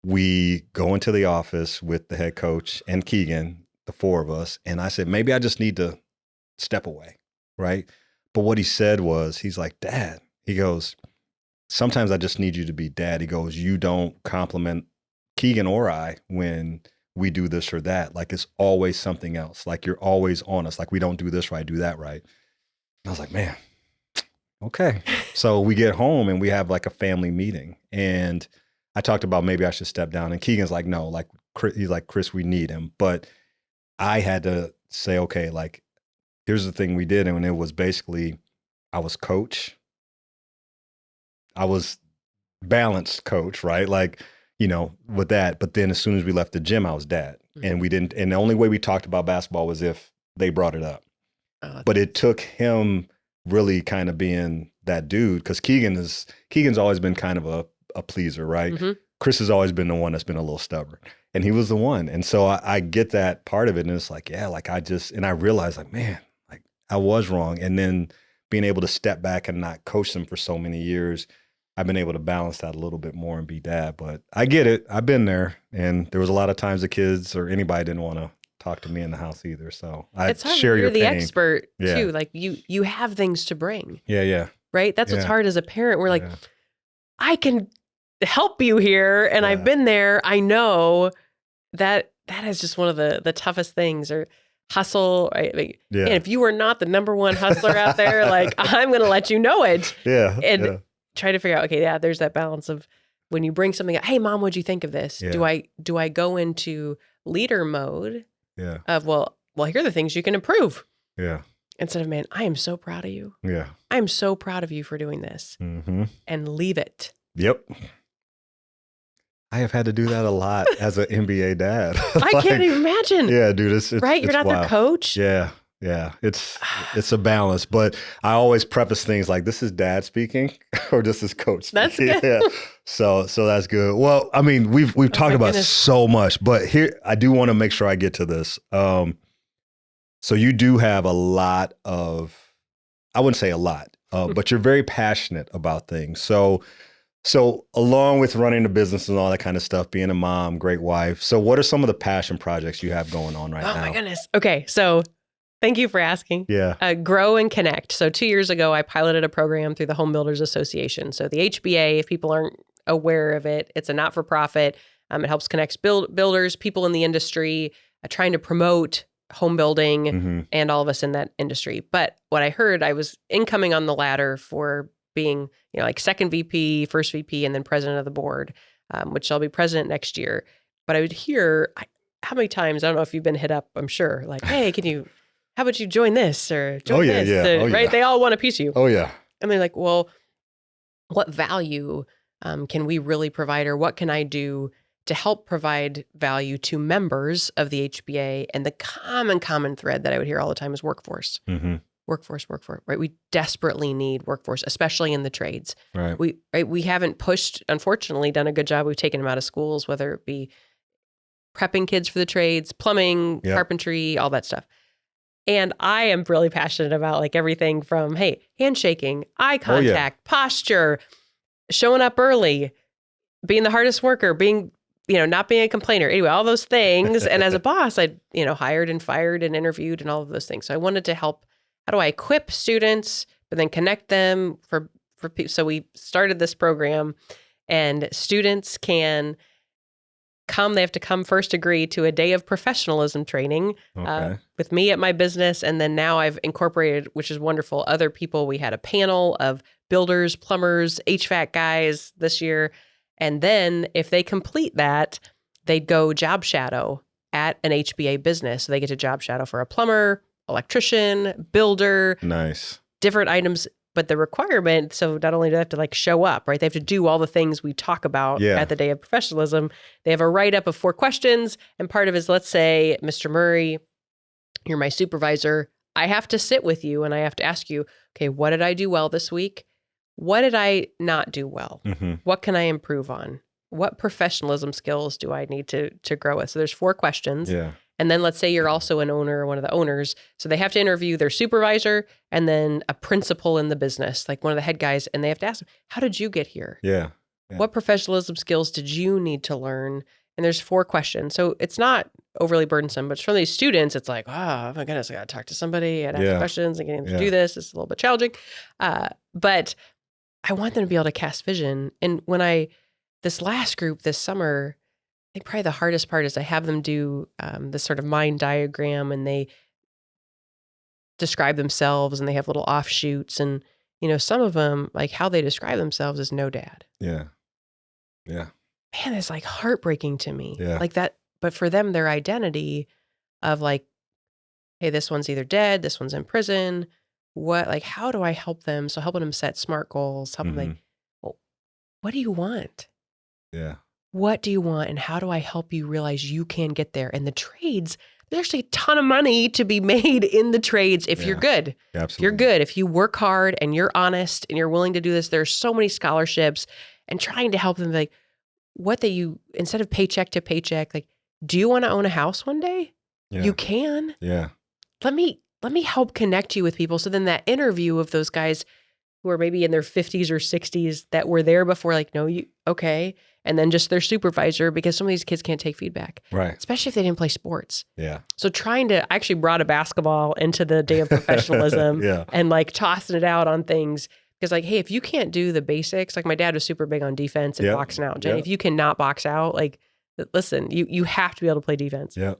we go into the office with the head coach and Keegan, the four of us. And I said, maybe I just need to step away, right? But what he said was, he's like, Dad, he goes, sometimes I just need you to be dad. He goes, you don't compliment Keegan or I when we do this or that. Like it's always something else. Like you're always on us. Like we don't do this right, do that right. I was like, man, okay. So we get home and we have like a family meeting. And I talked about maybe I should step down. And Keegan's like, no, like he's like, Chris, we need him. But I had to say, okay, like here's the thing we did. And it was basically, I was coach. I was balanced coach, right? Like, you know, with that. But then as soon as we left the gym, I was dad. And we didn't, and the only way we talked about basketball was if they brought it up. But it took him really kind of being that dude, because Keegan's always been kind of a pleaser, right? Mm-hmm. Chris has always been the one that's been a little stubborn, and he was the one. And so I get that part of it, and it's like, yeah, like I realized like, man, like I was wrong. And then being able to step back and not coach them for so many years, I've been able to balance that a little bit more and be dad. But I get it. I've been there, and there was a lot of times the kids or anybody didn't want to talk to me in the house either. So I share your pain. You're the expert too. Like you have things to bring. Yeah. Right. That's what's hard as a parent. We're like, I can help you here. And I've been there. I know that is just one of the toughest things. Or hustle. Right? Like, and if you are not the number one hustler out there, like I'm going to let you know it. And try to figure out, okay, there's that balance of when you bring something up, hey mom, what'd you think of this? Do I go into leader mode? Of, well, here are the things you can improve. Instead of, man, I am so proud of you. I am so proud of you for doing this. Mm-hmm. And leave it. Yep. I have had to do that a lot as an NBA dad. I can't even imagine. Yeah, dude. It's right? You're not wild. Their coach? Yeah. It's a balance. But I always preface things like, this is dad speaking or this is coach speaking. That's good. So that's good. Well, I mean, we've talked about so much, but here I do want to make sure I get to this. So you do have a lot of, I wouldn't say a lot, but you're very passionate about things. So along with running the business and all that kind of stuff, being a mom, great wife. So what are some of the passion projects you have going on right now? Oh my goodness. Okay. So thank you for asking. Yeah. Grow and connect. So 2 years ago, I piloted a program through the Home Builders Association. So the HBA, if people aren't aware of it, it's a not-for-profit. It helps connect builders, people in the industry, trying to promote home building and all of us in that industry. But what I heard, I was incoming on the ladder for being, like second VP, first VP, and then president of the board, which I'll be president next year. But I would hear, how many times, I don't know if you've been hit up, I'm sure, like, hey, how about you join this or join this? Yeah. Right? They all want a piece of you. Oh, yeah. And they're like, well, what value can we really provide, or what can I do to help provide value to members of the HBA? And the common thread that I would hear all the time is workforce. Mm-hmm. Workforce, right? We desperately need workforce, especially in the trades. Right. We haven't unfortunately, done a good job. We've taken them out of schools, whether it be prepping kids for the trades, plumbing, carpentry, all that stuff. And I am really passionate about like everything from, hey, handshaking, eye contact, posture, showing up early, being the hardest worker, being, not being a complainer. Anyway, all those things. And as a boss, I, hired and fired and interviewed and all of those things. So I wanted to help. How do I equip students, but then connect them for people? So we started this program, and students can come. They have to come first agree to a day of professionalism training with me at my business. And then now I've incorporated, which is wonderful, other people. We had a panel of builders, plumbers, HVAC guys this year. And then if they complete that, they'd go job shadow at an HBA business. So they get to job shadow for a plumber, electrician, builder. Nice. Different items. But the requirement, so not only do they have to like show up, right? They have to do all the things we talk about at the day of professionalism. They have a write-up of 4 questions. And part of it is, let's say, Mr. Murray, you're my supervisor. I have to sit with you and I have to ask you, okay, what did I do well this week? What did I not do well? What can I improve on? What professionalism skills do I need to grow with? So there's 4 questions. Yeah. And then let's say you're also an owner or one of the owners. So they have to interview their supervisor and then a principal in the business, like one of the head guys. And they have to ask them, how did you get here? Yeah. What professionalism skills did you need to learn? And there's 4 questions. So it's not overly burdensome, but for these students, it's like, oh my goodness, I got to talk to somebody and ask questions and getting them to do this. It's a little bit challenging. But I want them to be able to cast vision. And when this last group this summer, I think probably the hardest part is I have them do this sort of mind diagram, and they describe themselves and they have little offshoots. And, some of them, like how they describe themselves is no dad. Yeah. Yeah. Man, it's like heartbreaking to me. Yeah. Like that. But for them, their identity of like, hey, this one's either dead, this one's in prison. How do I help them? So helping them set SMART goals, helping them well, what do you want? Yeah. What do you want? And how do I help you realize you can get there? And the trades, there's actually a ton of money to be made in the trades if you're good. Absolutely. You're good. If you work hard and you're honest and you're willing to do this, there's so many scholarships, and trying to help them like instead of paycheck to paycheck, like, do you want to own a house one day? Yeah. You can. Yeah. Let me help connect you with people. So then that interview of those guys who are maybe in their 50s or 60s that were there before, like, no, okay. And then just their supervisor, because some of these kids can't take feedback. Right. Especially if they didn't play sports. Yeah. So I actually brought a basketball into the day of professionalism and like tossing it out on things. Because like, hey, if you can't do the basics, like my dad was super big on defense and boxing out. Jenny, if you cannot box out, like, listen, you have to be able to play defense. Yeah.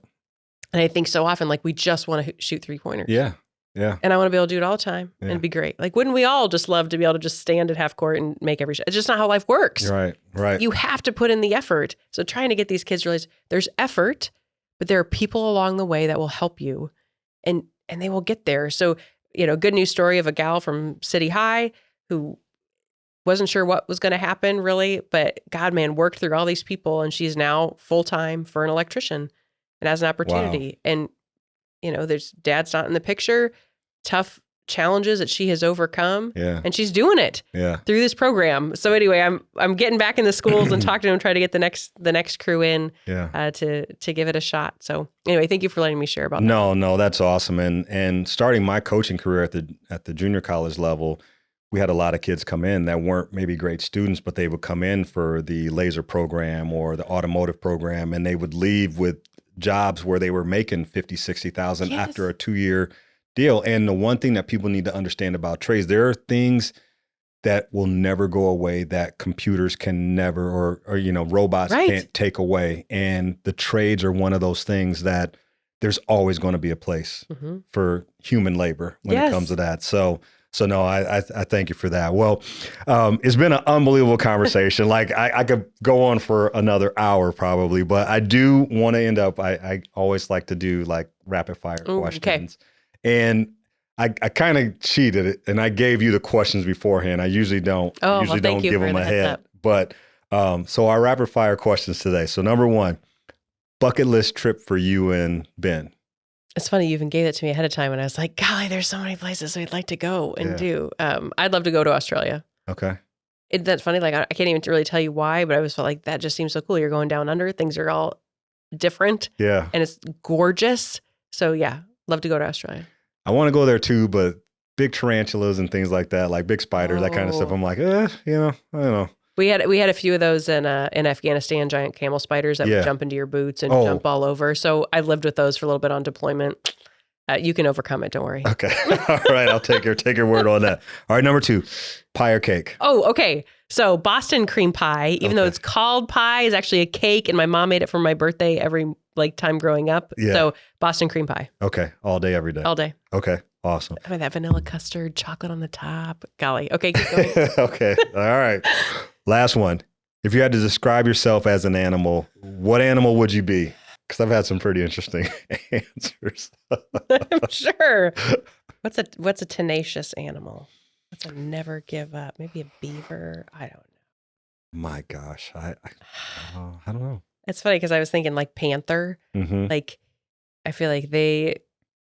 And I think so often, like, we just want to shoot 3-pointers. Yeah. Yeah. And I want to be able to do it all the time and be great. Like, wouldn't we all just love to be able to just stand at half court and make every shot? It's just not how life works. Right. Right. You have to put in the effort. So trying to get these kids to realize there's effort, but there are people along the way that will help you, and they will get there. So, good news story of a gal from City High who wasn't sure what was going to happen really, but God, man, worked through all these people, and she's now full-time for an electrician and has an opportunity. Wow. And, there's dad's not in the picture, tough challenges that she has overcome, and she's doing it through this program. So anyway, I'm getting back in the schools and talking to them, trying to get the next crew in to give it a shot. So anyway, thank you for letting me share about that. No, that's awesome. And starting my coaching career at the junior college level, we had a lot of kids come in that weren't maybe great students, but they would come in for the laser program or the automotive program, and they would leave with jobs where they were making $50,000, $60,000 after a 2-year deal. And the one thing that people need to understand about trades, there are things that will never go away that computers can never, or robots can't take away. And the trades are one of those things that there's always going to be a place for human labor when it comes to that. So no, I thank you for that. Well, it's been an unbelievable conversation. Like I could go on for another hour probably, but I do want to end up, I always like to do like rapid fire questions. And I kind of cheated it, and I gave you the questions beforehand. I usually don't give them a head. But so our rapid fire questions today. So number 1, bucket list trip for you and Ben. It's funny, you even gave it to me ahead of time, and I was like, golly, there's so many places we'd like to go and do. I'd love to go to Australia. Okay. That's funny. Like, I can't even really tell you why, but I was felt like that just seems so cool. You're going down under. Things are all different. Yeah. And it's gorgeous. So yeah, love to go to Australia. I want to go there too, but big tarantulas and things like that, like big spiders, that kind of stuff. I'm like, I don't know. We had a few of those in Afghanistan, giant camel spiders that would jump into your boots and jump all over. So I lived with those for a little bit on deployment. You can overcome it. Don't worry. Okay. All right. I'll take your word on that. All right. Number 2, pie or cake? Oh, okay. So Boston cream pie, even though it's called pie, is actually a cake, and my mom made it for my birthday every time growing up. Yeah. So Boston cream pie. Okay. All day, every day. All day. Okay. Awesome. I mean, that vanilla custard, chocolate on the top. Golly. Okay. Keep going. Okay. All right. Last one. If you had to describe yourself as an animal, what animal would you be? Because I've had some pretty interesting answers. I'm sure. What's a tenacious animal? What's a never give up? Maybe a beaver. I don't know. My gosh, I don't know. It's funny because I was thinking like panther. Like I feel like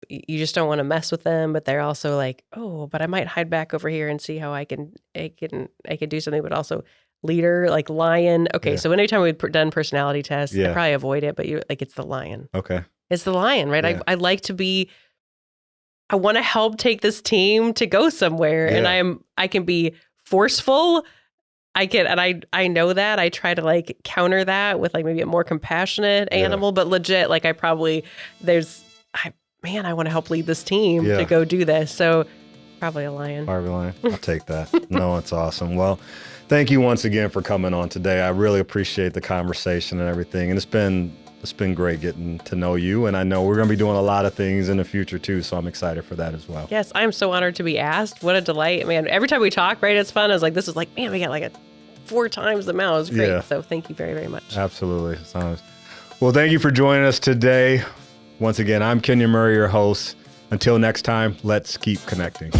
you just don't want to mess with them, but they're also like, oh, but I might hide back over here and see how I can do something. But also leader, like lion. Okay, so anytime we've done personality tests, I probably avoid it, but it's the lion. Okay, it's the lion, right? Yeah. I like to be. I want to help take this team to go somewhere, and I can be forceful. I know that. I try to like counter that with like maybe a more compassionate animal, but legit, like I want to help lead this team to go do this. So probably a lion. Probably a lion. I'll take that. No, it's awesome. Well, thank you once again for coming on today. I really appreciate the conversation and everything. And it's been great getting to know you. And I know we're going to be doing a lot of things in the future too. So I'm excited for that as well. Yes, I'm so honored to be asked. What a delight. Man, every time we talk, right, it's fun. I was like, this is like, man, we got like 4 times the amount. It was great. Yeah. So thank you very, very much. Absolutely. Well, thank you for joining us today. Once again, I'm Kenyon Murray, your host. Until next time, let's keep connecting.